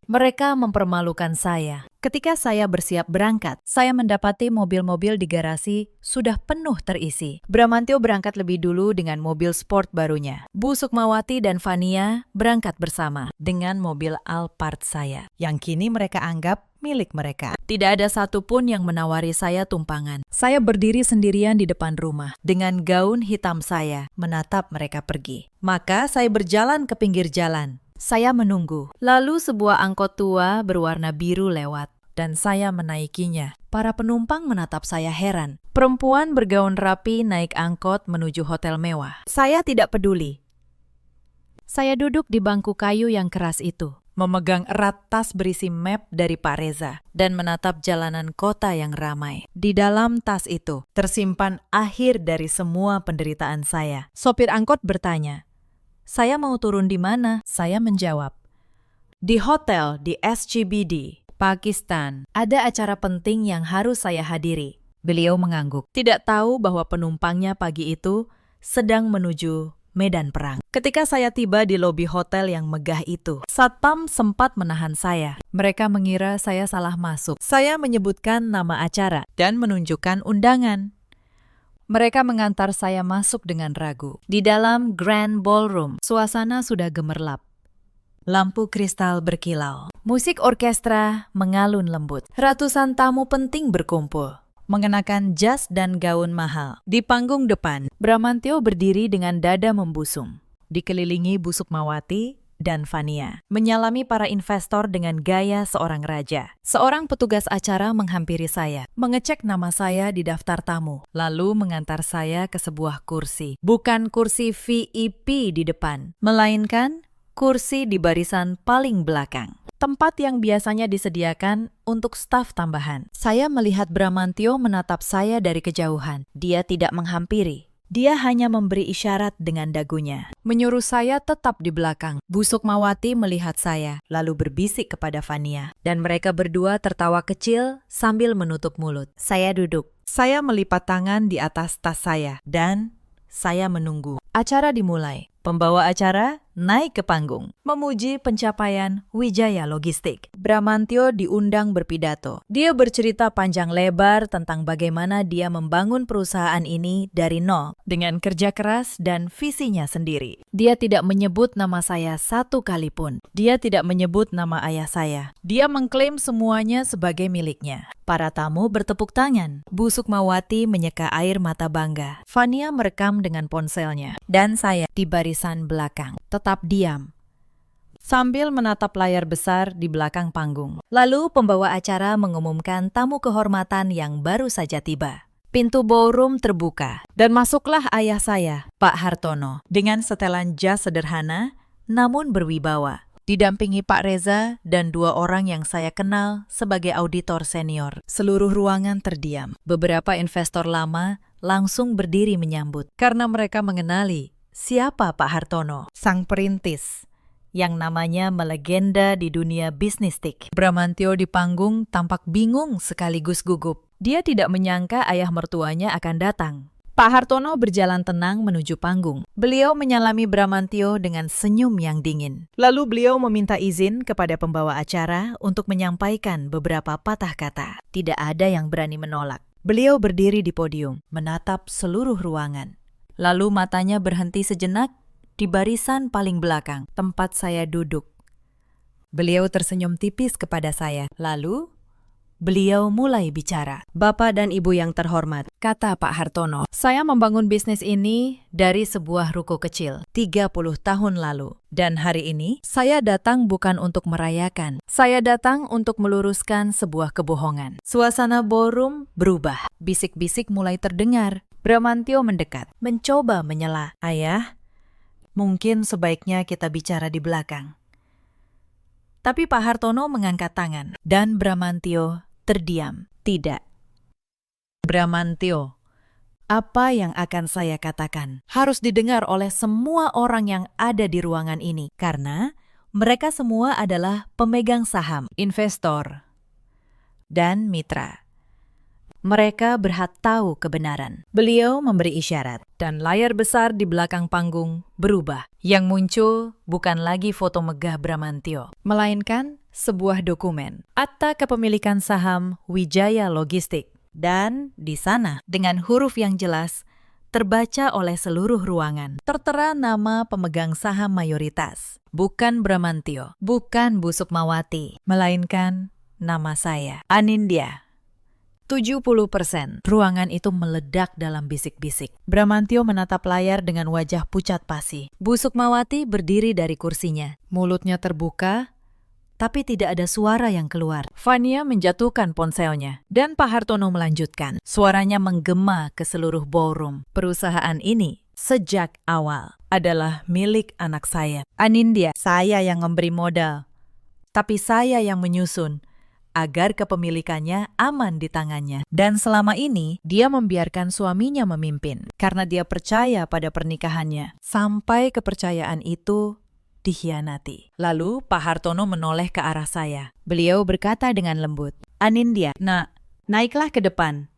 mereka mempermalukan saya. Ketika saya bersiap berangkat, saya mendapati mobil-mobil di garasi sudah penuh terisi. Bramantio berangkat lebih dulu dengan mobil sport barunya. Bu Sukmawati dan Fania berangkat bersama dengan mobil Alphard saya, yang kini mereka anggap milik mereka. Tidak ada satupun yang menawari saya tumpangan. Saya berdiri sendirian di depan rumah, dengan gaun hitam saya, menatap mereka pergi. Maka saya berjalan ke pinggir jalan. Saya menunggu. Lalu sebuah angkot tua berwarna biru lewat, dan saya menaikinya. Para penumpang menatap saya heran. Perempuan bergaun rapi naik angkot menuju hotel mewah. Saya tidak peduli. Saya duduk di bangku kayu yang keras itu, memegang erat tas berisi map dari Pak Reza, dan menatap jalanan kota yang ramai. Di dalam tas itu tersimpan akhir dari semua penderitaan saya. Sopir angkot bertanya, "Saya mau turun di mana?" Saya menjawab, "Di hotel di SCBD, Pakistan. Ada acara penting yang harus saya hadiri." Beliau mengangguk, tidak tahu bahwa penumpangnya pagi itu sedang menuju medan perang. Ketika saya tiba di lobi hotel yang megah itu, satpam sempat menahan saya. Mereka mengira saya salah masuk. Saya menyebutkan nama acara dan menunjukkan undangan. Mereka mengantar saya masuk dengan ragu. Di dalam Grand Ballroom, suasana sudah gemerlap. Lampu kristal berkilau. Musik orkestra mengalun lembut. Ratusan tamu penting berkumpul, mengenakan jas dan gaun mahal. Di panggung depan, Bramantyo berdiri dengan dada membusung, dikelilingi Bu Sukmawati dan Fania, menyalami para investor dengan gaya seorang raja. Seorang petugas acara menghampiri saya, mengecek nama saya di daftar tamu, lalu mengantar saya ke sebuah kursi. Bukan kursi VIP di depan, melainkan kursi di barisan paling belakang. Tempat yang biasanya disediakan untuk staf tambahan. Saya melihat Bramantyo menatap saya dari kejauhan. Dia tidak menghampiri. Dia hanya memberi isyarat dengan dagunya, menyuruh saya tetap di belakang. Bu Sukmawati melihat saya, lalu berbisik kepada Fania, dan mereka berdua tertawa kecil sambil menutup mulut. Saya duduk. Saya melipat tangan di atas tas saya, dan saya menunggu. Acara dimulai. Pembawa acara naik ke panggung, memuji pencapaian Wijaya Logistik. Bramantyo diundang berpidato. Dia bercerita panjang lebar tentang bagaimana dia membangun perusahaan ini dari nol, dengan kerja keras dan visinya sendiri. Dia tidak menyebut nama saya satu kali pun. Dia tidak menyebut nama ayah saya. Dia mengklaim semuanya sebagai miliknya. Para tamu bertepuk tangan. Bu Sukmawati menyeka air mata bangga. Fania merekam dengan ponselnya. Dan saya di barisan belakang, tetap diam, sambil menatap layar besar di belakang panggung. Lalu pembawa acara mengumumkan tamu kehormatan yang baru saja tiba. Pintu ballroom terbuka, dan masuklah ayah saya, Pak Hartono, dengan setelan jas sederhana namun berwibawa, didampingi Pak Reza dan dua orang yang saya kenal sebagai auditor senior. Seluruh ruangan terdiam. Beberapa investor lama langsung berdiri menyambut, karena mereka mengenali siapa Pak Hartono, sang perintis yang namanya melegenda di dunia bisnistik. Bramantyo di panggung tampak bingung sekaligus gugup. Dia tidak menyangka ayah mertuanya akan datang. Pak Hartono berjalan tenang menuju panggung. Beliau menyalami Bramantyo dengan senyum yang dingin. Lalu beliau meminta izin kepada pembawa acara untuk menyampaikan beberapa patah kata. Tidak ada yang berani menolak. Beliau berdiri di podium, menatap seluruh ruangan. Lalu matanya berhenti sejenak di barisan paling belakang, tempat saya duduk. Beliau tersenyum tipis kepada saya. Lalu, beliau mulai bicara. Bapak dan Ibu yang terhormat, kata Pak Hartono, saya membangun bisnis ini dari sebuah ruko kecil 30 tahun lalu. Dan hari ini, saya datang bukan untuk merayakan. Saya datang untuk meluruskan sebuah kebohongan. Suasana ballroom berubah. Bisik-bisik mulai terdengar. Bramantyo mendekat, mencoba menyela. Ayah, mungkin sebaiknya kita bicara di belakang. Tapi Pak Hartono mengangkat tangan, dan Bramantyo terdiam. Tidak. Bramantyo, apa yang akan saya katakan harus didengar oleh semua orang yang ada di ruangan ini, karena mereka semua adalah pemegang saham, investor, dan mitra. Mereka berhak tahu kebenaran. Beliau memberi isyarat, dan layar besar di belakang panggung berubah. Yang muncul bukan lagi foto megah Bramantyo, melainkan sebuah dokumen, akta kepemilikan saham Wijaya Logistik. Dan di sana, dengan huruf yang jelas, terbaca oleh seluruh ruangan, tertera nama pemegang saham mayoritas. Bukan Bramantyo, bukan Bu Sukmawati, melainkan nama saya, Anindya. 70%. Ruangan itu meledak dalam bisik-bisik. Bramantyo menatap layar dengan wajah pucat pasi. Bu Sukmawati berdiri dari kursinya. Mulutnya terbuka, tapi tidak ada suara yang keluar. Fania menjatuhkan ponselnya, dan Pak Hartono melanjutkan. Suaranya menggema ke seluruh ballroom. Perusahaan ini sejak awal adalah milik anak saya, Anindya. Saya yang memberi modal, tapi saya yang menyusun agar kepemilikannya aman di tangannya. Dan selama ini, dia membiarkan suaminya memimpin karena dia percaya pada pernikahannya. Sampai kepercayaan itu dikhianati. Lalu Pak Hartono menoleh ke arah saya. Beliau berkata dengan lembut, Anindya, nak, naiklah ke depan.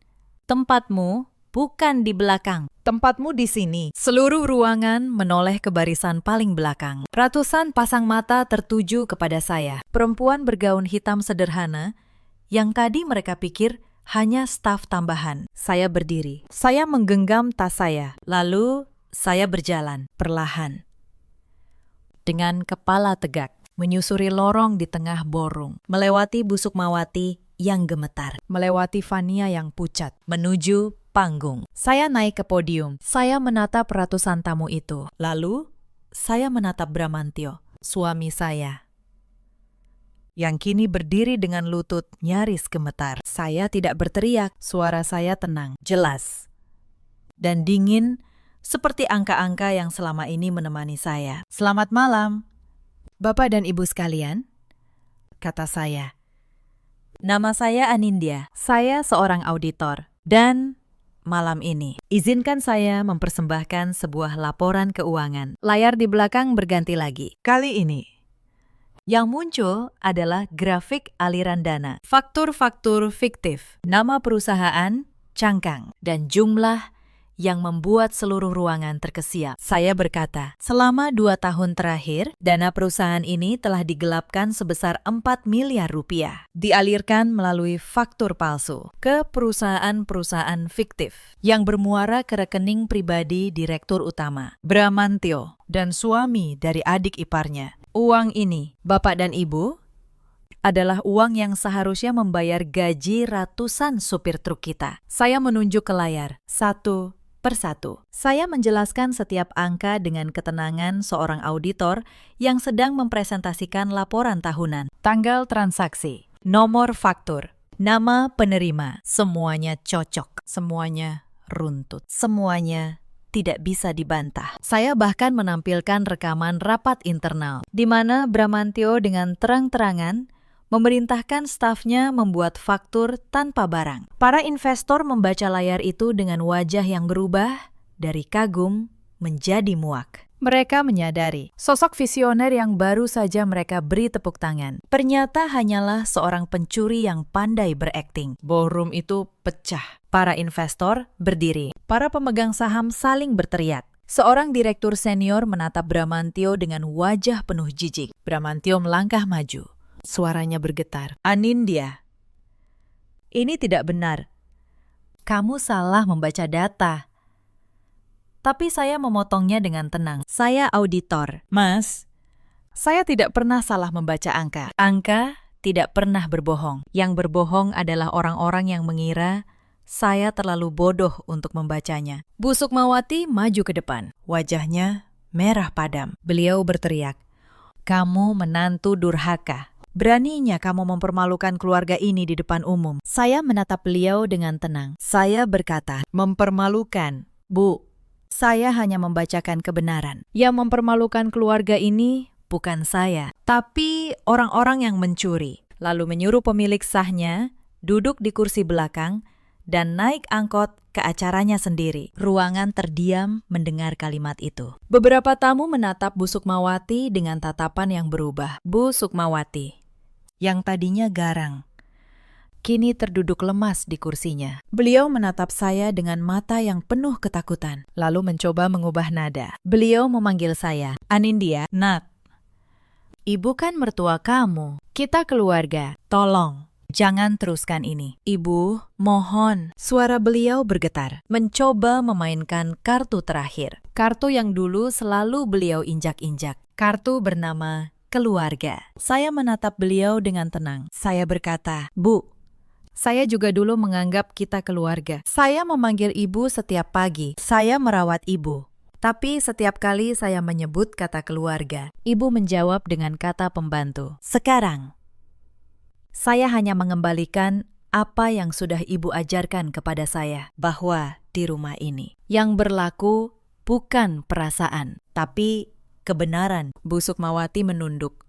Tempatmu bukan di belakang. Tempatmu di sini. Seluruh ruangan menoleh ke barisan paling belakang. Ratusan pasang mata tertuju kepada saya. Perempuan bergaun hitam sederhana yang tadi mereka pikir hanya staf tambahan. Saya berdiri. Saya menggenggam tas saya. Lalu saya berjalan perlahan, dengan kepala tegak. menyusuri lorong di tengah borung, melewati Bu Sukmawati yang gemetar, melewati Fania yang pucat, menuju panggung. Saya naik ke podium. Saya menatap ratusan tamu itu. Lalu, saya menatap Bramantyo, suami saya, yang kini berdiri dengan lutut nyaris gemetar. Saya tidak berteriak, suara saya tenang, jelas, dan dingin seperti angka-angka yang selama ini menemani saya. "Selamat malam, Bapak dan Ibu sekalian," kata saya. "Nama saya Anindya, saya seorang auditor, dan malam ini izinkan saya mempersembahkan sebuah laporan keuangan." Layar di belakang berganti lagi. Kali ini yang muncul adalah grafik aliran dana, faktur-faktur fiktif, nama perusahaan, cangkang, dan jumlah yang membuat seluruh ruangan terkesiap. Saya berkata, selama 2 tahun terakhir, dana perusahaan ini telah digelapkan sebesar 4 miliar rupiah. Dialirkan melalui faktur palsu ke perusahaan-perusahaan fiktif yang bermuara ke rekening pribadi Direktur Utama, Bramantyo, dan suami dari adik iparnya. Uang ini, Bapak dan Ibu, adalah uang yang seharusnya membayar gaji ratusan supir truk kita. Saya menunjuk ke layar, satu persatu. Saya menjelaskan setiap angka dengan ketenangan seorang auditor yang sedang mempresentasikan laporan tahunan. Tanggal transaksi, nomor faktur, nama penerima, semuanya cocok, semuanya runtut, semuanya tidak bisa dibantah. Saya bahkan menampilkan rekaman rapat internal, di mana Bramantyo dengan terang-terangan memerintahkan stafnya membuat faktur tanpa barang. Para investor membaca layar itu dengan wajah yang berubah dari kagum menjadi muak. Mereka menyadari sosok visioner yang baru saja mereka beri tepuk tangan ternyata hanyalah seorang pencuri yang pandai berakting. Ballroom itu pecah. Para investor berdiri. Para pemegang saham saling berteriak. Seorang direktur senior menatap Bramantyo dengan wajah penuh jijik. Bramantyo melangkah maju. Suaranya bergetar. "Anindya, ini tidak benar. Kamu salah membaca data." Tapi saya memotongnya dengan tenang. "Saya auditor." "Mas, saya tidak pernah salah membaca angka. Angka tidak pernah berbohong. Yang berbohong adalah orang-orang yang mengira saya terlalu bodoh untuk membacanya." Bu Sukmawati maju ke depan. Wajahnya merah padam. Beliau berteriak, "Kamu menantu durhaka. Beraninya kamu mempermalukan keluarga ini di depan umum." Saya menatap beliau dengan tenang. Saya berkata, "Mempermalukan, Bu. Saya hanya membacakan kebenaran. Yang mempermalukan keluarga ini bukan saya, tapi orang-orang yang mencuri." Lalu menyuruh pemilik sahnya duduk di kursi belakang dan naik angkot ke acaranya sendiri. Ruangan terdiam mendengar kalimat itu. Beberapa tamu menatap Bu Sukmawati dengan tatapan yang berubah. Bu Sukmawati, yang tadinya garang, kini terduduk lemas di kursinya. Beliau menatap saya dengan mata yang penuh ketakutan, lalu mencoba mengubah nada. Beliau memanggil saya, "Anindya, Nat. Ibu kan mertua kamu. Kita keluarga. Tolong, jangan teruskan ini. Ibu, mohon." Suara beliau bergetar, mencoba memainkan kartu terakhir. Kartu yang dulu selalu beliau injak-injak. Kartu bernama keluarga. Saya menatap beliau dengan tenang. Saya berkata, "Bu, saya juga dulu menganggap kita keluarga. Saya memanggil ibu setiap pagi. Saya merawat ibu. Tapi setiap kali saya menyebut kata keluarga, ibu menjawab dengan kata pembantu. Sekarang, saya hanya mengembalikan apa yang sudah ibu ajarkan kepada saya, bahwa di rumah ini yang berlaku bukan perasaan, tapi kebenaran." Bu Sukmawati menunduk.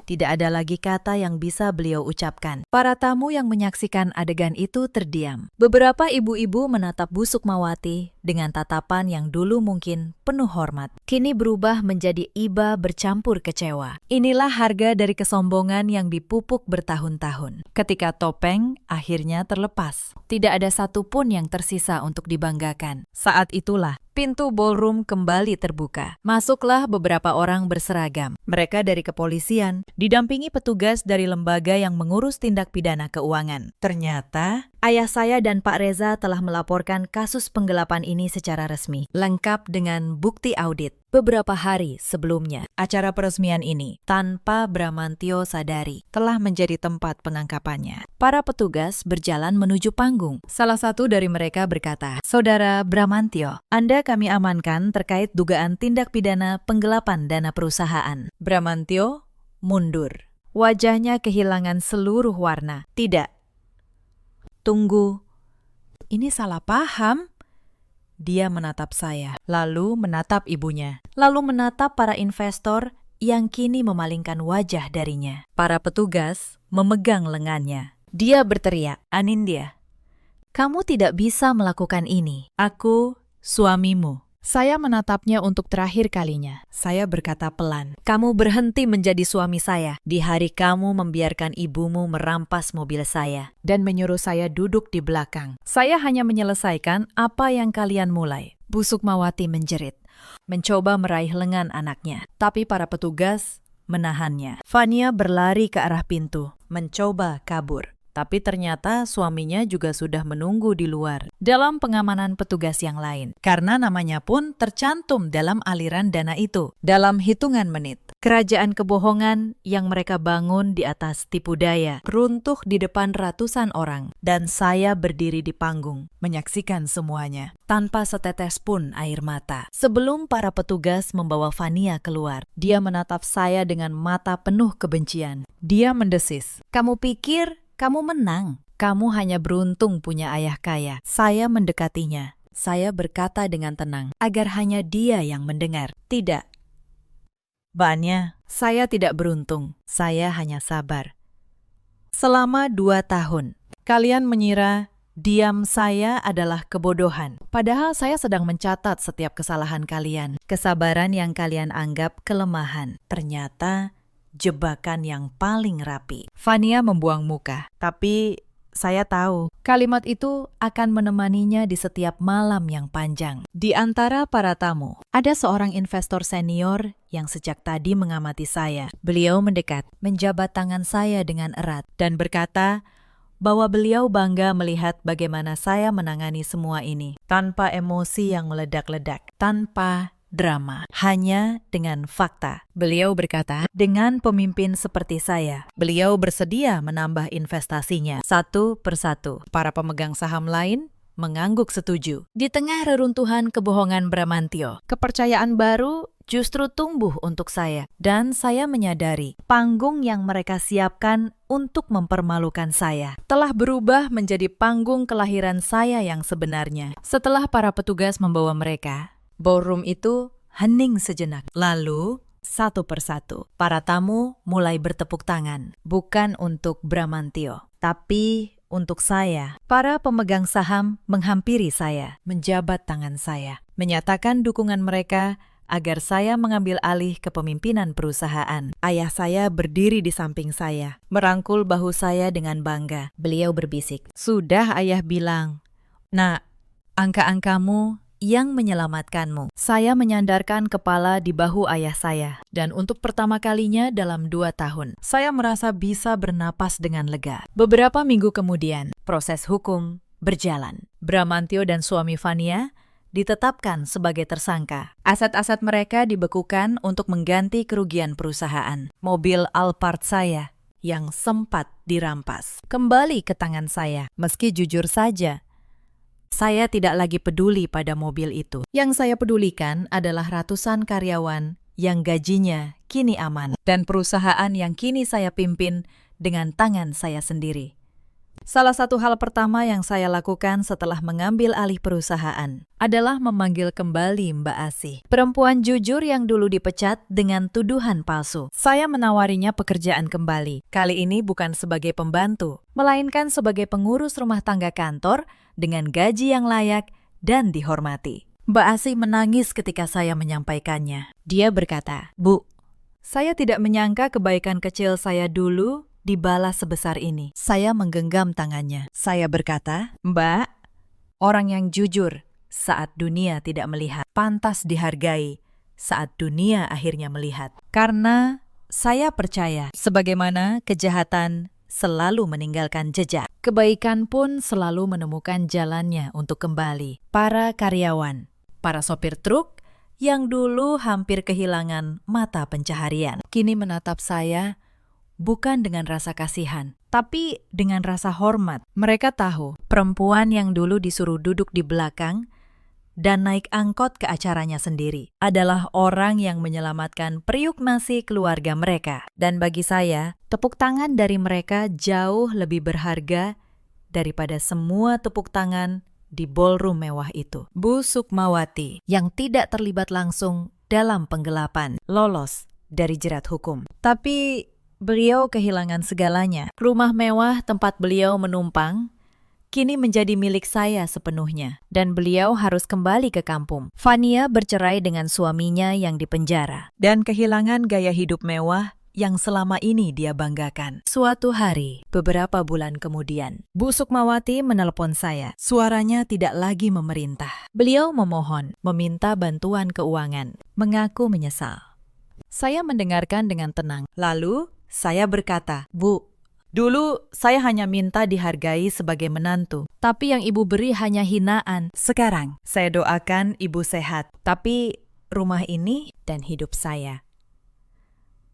Tidak ada lagi kata yang bisa beliau ucapkan. Para tamu yang menyaksikan adegan itu terdiam. Beberapa ibu-ibu menatap Bu Sukmawati dengan tatapan yang dulu mungkin penuh hormat, kini berubah menjadi iba bercampur kecewa. Inilah harga dari kesombongan yang dipupuk bertahun-tahun. Ketika topeng akhirnya terlepas, tidak ada satupun yang tersisa untuk dibanggakan. Saat itulah pintu ballroom kembali terbuka. Masuklah beberapa orang berseragam. Mereka dari kepolisian, didampingi petugas dari lembaga yang mengurus tindak pidana keuangan. Ternyata Ayah saya dan Pak Reza telah melaporkan kasus penggelapan ini secara resmi, lengkap dengan bukti audit. Beberapa hari sebelumnya, acara peresmian ini, tanpa Bramantio sadari, telah menjadi tempat penangkapannya. Para petugas berjalan menuju panggung. Salah satu dari mereka berkata, "Saudara Bramantio, Anda kami amankan terkait dugaan tindak pidana penggelapan dana perusahaan." Bramantio mundur. Wajahnya kehilangan seluruh warna. "Tidak. Tunggu. Ini salah paham." Dia menatap saya, lalu menatap ibunya, lalu menatap para investor yang kini memalingkan wajah darinya. Para petugas memegang lengannya. Dia berteriak, "Anindya, kamu tidak bisa melakukan ini. Aku suamimu." Saya menatapnya untuk terakhir kalinya. Saya berkata pelan, "Kamu berhenti menjadi suami saya di hari kamu membiarkan ibumu merampas mobil saya Dan menyuruh saya duduk di belakang. Saya hanya menyelesaikan apa yang kalian mulai." Busuk Mawati menjerit, mencoba meraih lengan anaknya, tapi para petugas menahannya. Fania berlari ke arah pintu, mencoba kabur. Tapi ternyata suaminya juga sudah menunggu di luar dalam pengamanan petugas yang lain. Karena namanya pun tercantum dalam aliran dana itu. Dalam hitungan menit, kerajaan kebohongan yang mereka bangun di atas tipu daya runtuh di depan ratusan orang. Dan saya berdiri di panggung, menyaksikan semuanya, tanpa setetes pun air mata. Sebelum para petugas membawa Fania keluar, dia menatap saya dengan mata penuh kebencian. Dia mendesis, "Kamu pikir kamu menang? Kamu hanya beruntung punya ayah kaya." Saya mendekatinya. Saya berkata dengan tenang, agar hanya dia yang mendengar. "Tidak, Banya, saya tidak beruntung. Saya hanya sabar. Selama 2 tahun, kalian mengira diam saya adalah kebodohan. Padahal saya sedang mencatat setiap kesalahan kalian. Kesabaran yang kalian anggap kelemahan. Ternyata jebakan yang paling rapi." Fania membuang muka. "Tapi saya tahu kalimat itu akan menemaninya di setiap malam yang panjang." Di antara para tamu, ada seorang investor senior yang sejak tadi mengamati saya. Beliau mendekat, menjabat tangan saya dengan erat, dan berkata bahwa beliau bangga melihat bagaimana saya menangani semua ini, tanpa emosi yang meledak-ledak, tanpa drama, hanya dengan fakta. Beliau berkata, dengan pemimpin seperti saya, beliau bersedia menambah investasinya satu persatu. Para pemegang saham lain mengangguk setuju. Di tengah reruntuhan kebohongan Bramantio, kepercayaan baru justru tumbuh untuk saya. Dan saya menyadari panggung yang mereka siapkan untuk mempermalukan saya telah berubah menjadi panggung kelahiran saya yang sebenarnya. Setelah para petugas membawa mereka, ballroom itu hening sejenak. Lalu, satu persatu, para tamu mulai bertepuk tangan. Bukan untuk Bramantio, tapi untuk saya. Para pemegang saham menghampiri saya, menjabat tangan saya, menyatakan dukungan mereka agar saya mengambil alih kepemimpinan perusahaan. Ayah saya berdiri di samping saya, merangkul bahu saya dengan bangga. Beliau berbisik, "Sudah ayah bilang, nak, angka-angkamu yang menyelamatkanmu." Saya menyandarkan kepala di bahu ayah saya, dan untuk pertama kalinya dalam 2 tahun, saya merasa bisa bernapas dengan lega. Beberapa minggu kemudian, proses hukum berjalan. Bramantio dan suami Fania ditetapkan sebagai tersangka. Aset-aset mereka dibekukan untuk mengganti kerugian perusahaan. Mobil Alphard saya yang sempat dirampas kembali ke tangan saya, meski jujur saja, saya tidak lagi peduli pada mobil itu. Yang saya pedulikan adalah ratusan karyawan yang gajinya kini aman, dan perusahaan yang kini saya pimpin dengan tangan saya sendiri. Salah satu hal pertama yang saya lakukan setelah mengambil alih perusahaan adalah memanggil kembali Mbak Asih, perempuan jujur yang dulu dipecat dengan tuduhan palsu. Saya menawarinya pekerjaan kembali, kali ini bukan sebagai pembantu, melainkan sebagai pengurus rumah tangga kantor dengan gaji yang layak dan dihormati. Mbak Asih menangis ketika saya menyampaikannya. Dia berkata, "Bu, saya tidak menyangka kebaikan kecil saya dulu dibalas sebesar ini." Saya menggenggam tangannya. Saya berkata, "Mbak, orang yang jujur saat dunia tidak melihat, pantas dihargai saat dunia akhirnya melihat." Karena saya percaya, sebagaimana kejahatan selalu meninggalkan jejak. Kebaikan pun selalu menemukan jalannya untuk kembali. Para karyawan, para sopir truk yang dulu hampir kehilangan mata pencaharian, kini menatap saya bukan dengan rasa kasihan, tapi dengan rasa hormat. Mereka tahu perempuan yang dulu disuruh duduk di belakang dan naik angkot ke acaranya sendiri adalah orang yang menyelamatkan periuk nasi keluarga mereka. Dan bagi saya, tepuk tangan dari mereka jauh lebih berharga daripada semua tepuk tangan di ballroom mewah itu. Bu Sukmawati yang tidak terlibat langsung dalam penggelapan lolos dari jerat hukum. Tapi beliau kehilangan segalanya. Rumah mewah tempat beliau menumpang kini menjadi milik saya sepenuhnya, dan beliau harus kembali ke kampung. Fania bercerai dengan suaminya yang dipenjara, dan kehilangan gaya hidup mewah yang selama ini dia banggakan. Suatu hari, beberapa bulan kemudian, Bu Sukmawati menelpon saya. Suaranya tidak lagi memerintah. Beliau memohon, meminta bantuan keuangan, mengaku menyesal. Saya mendengarkan dengan tenang. Lalu, saya berkata, "Bu, dulu saya hanya minta dihargai sebagai menantu, tapi yang ibu beri hanya hinaan. Sekarang saya doakan ibu sehat, tapi rumah ini dan hidup saya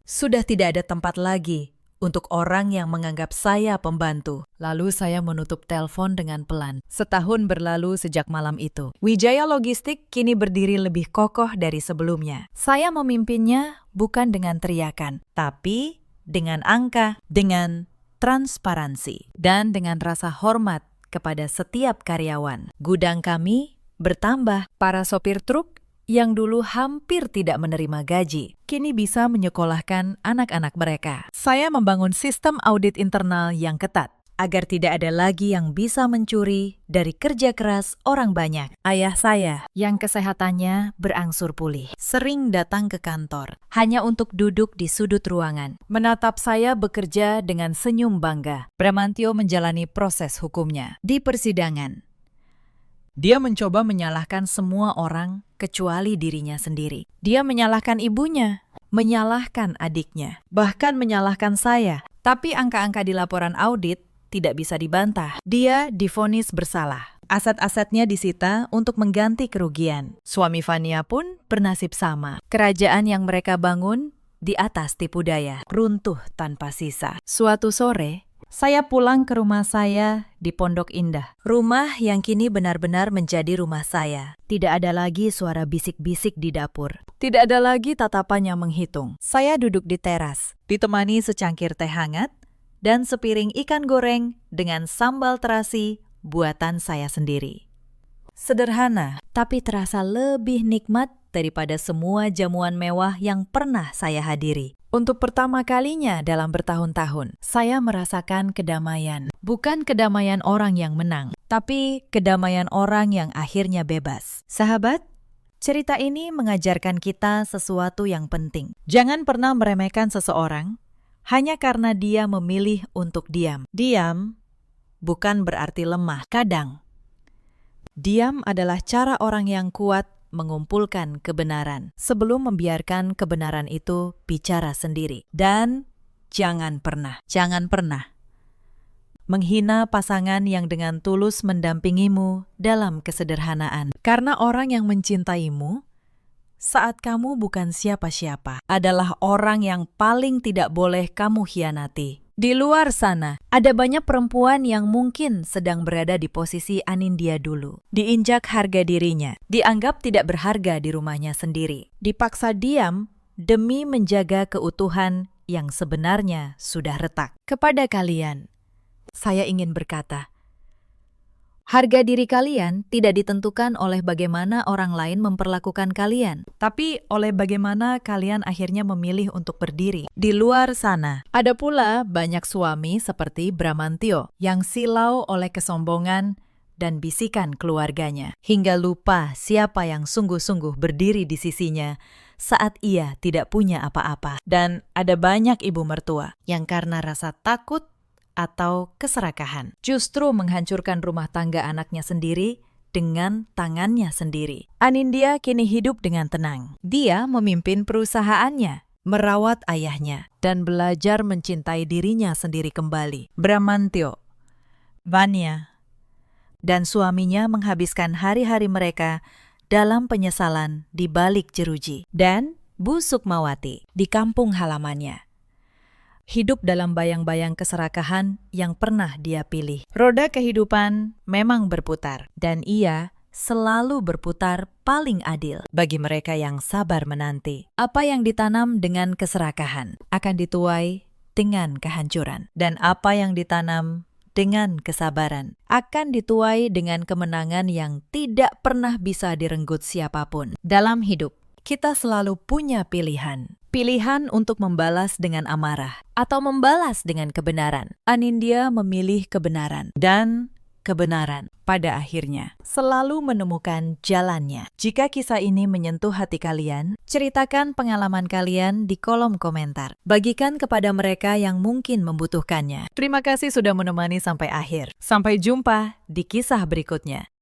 sudah tidak ada tempat lagi untuk orang yang menganggap saya pembantu." Lalu saya menutup telepon dengan pelan. Setahun berlalu sejak malam itu. Wijaya Logistik kini berdiri lebih kokoh dari sebelumnya. Saya memimpinnya bukan dengan teriakan, tapi dengan angka, dengan transparansi, dan dengan rasa hormat kepada setiap karyawan. Gudang kami bertambah. Para sopir truk yang dulu hampir tidak menerima gaji, kini bisa menyekolahkan anak-anak mereka. Saya membangun sistem audit internal yang ketat, agar tidak ada lagi yang bisa mencuri dari kerja keras orang banyak. Ayah saya, yang kesehatannya berangsur pulih, sering datang ke kantor, hanya untuk duduk di sudut ruangan, menatap saya bekerja dengan senyum bangga. Bramantio menjalani proses hukumnya. Di persidangan, dia mencoba menyalahkan semua orang kecuali dirinya sendiri. Dia menyalahkan ibunya, menyalahkan adiknya, bahkan menyalahkan saya. Tapi angka-angka di laporan audit tidak bisa dibantah. Dia divonis bersalah. Aset-asetnya disita untuk mengganti kerugian. Suami Fania pun bernasib sama. Kerajaan yang mereka bangun di atas tipu daya, runtuh tanpa sisa. Suatu sore, saya pulang ke rumah saya di Pondok Indah. Rumah yang kini benar-benar menjadi rumah saya. Tidak ada lagi suara bisik-bisik di dapur. Tidak ada lagi tatapan yang menghitung. Saya duduk di teras, ditemani secangkir teh hangat dan sepiring ikan goreng dengan sambal terasi buatan saya sendiri. Sederhana, tapi terasa lebih nikmat daripada semua jamuan mewah yang pernah saya hadiri. Untuk pertama kalinya dalam bertahun-tahun, saya merasakan kedamaian. Bukan kedamaian orang yang menang, tapi kedamaian orang yang akhirnya bebas. Sahabat, cerita ini mengajarkan kita sesuatu yang penting. Jangan pernah meremehkan seseorang hanya karena dia memilih untuk diam. Diam bukan berarti lemah. Kadang, diam adalah cara orang yang kuat mengumpulkan kebenaran sebelum membiarkan kebenaran itu bicara sendiri. Dan jangan pernah menghina pasangan yang dengan tulus mendampingimu dalam kesederhanaan. Karena orang yang mencintaimu saat kamu bukan siapa-siapa adalah orang yang paling tidak boleh kamu hianati. Di luar sana, ada banyak perempuan yang mungkin sedang berada di posisi Anindya dulu. Diinjak harga dirinya, dianggap tidak berharga di rumahnya sendiri. Dipaksa diam demi menjaga keutuhan yang sebenarnya sudah retak. Kepada kalian, saya ingin berkata, harga diri kalian tidak ditentukan oleh bagaimana orang lain memperlakukan kalian, tapi oleh bagaimana kalian akhirnya memilih untuk berdiri. Di luar sana, ada pula banyak suami seperti Bramantio yang silau oleh kesombongan dan bisikan keluarganya, hingga lupa siapa yang sungguh-sungguh berdiri di sisinya saat ia tidak punya apa-apa. Dan ada banyak ibu mertua yang karena rasa takut atau keserakahan justru menghancurkan rumah tangga anaknya sendiri dengan tangannya sendiri. Anindya kini hidup dengan tenang. Dia memimpin perusahaannya merawat ayahnya, dan belajar mencintai dirinya sendiri kembali. Bramantyo, Vanya, dan suaminya menghabiskan hari-hari mereka dalam penyesalan di balik jeruji. Dan Bu Sukmawati di kampung halamannya. Hidup dalam bayang-bayang keserakahan yang pernah dia pilih. Roda kehidupan memang berputar, dan ia selalu berputar paling adil bagi mereka yang sabar menanti. Apa yang ditanam dengan keserakahan akan dituai dengan kehancuran, dan apa yang ditanam dengan kesabaran akan dituai dengan kemenangan yang tidak pernah bisa direnggut siapapun. Dalam hidup, kita selalu punya pilihan. Pilihan untuk membalas dengan amarah atau membalas dengan kebenaran. Anindya memilih kebenaran, dan kebenaran pada akhirnya selalu menemukan jalannya. Jika kisah ini menyentuh hati kalian, ceritakan pengalaman kalian di kolom komentar. Bagikan kepada mereka yang mungkin membutuhkannya. Terima kasih sudah menemani sampai akhir. Sampai jumpa di kisah berikutnya.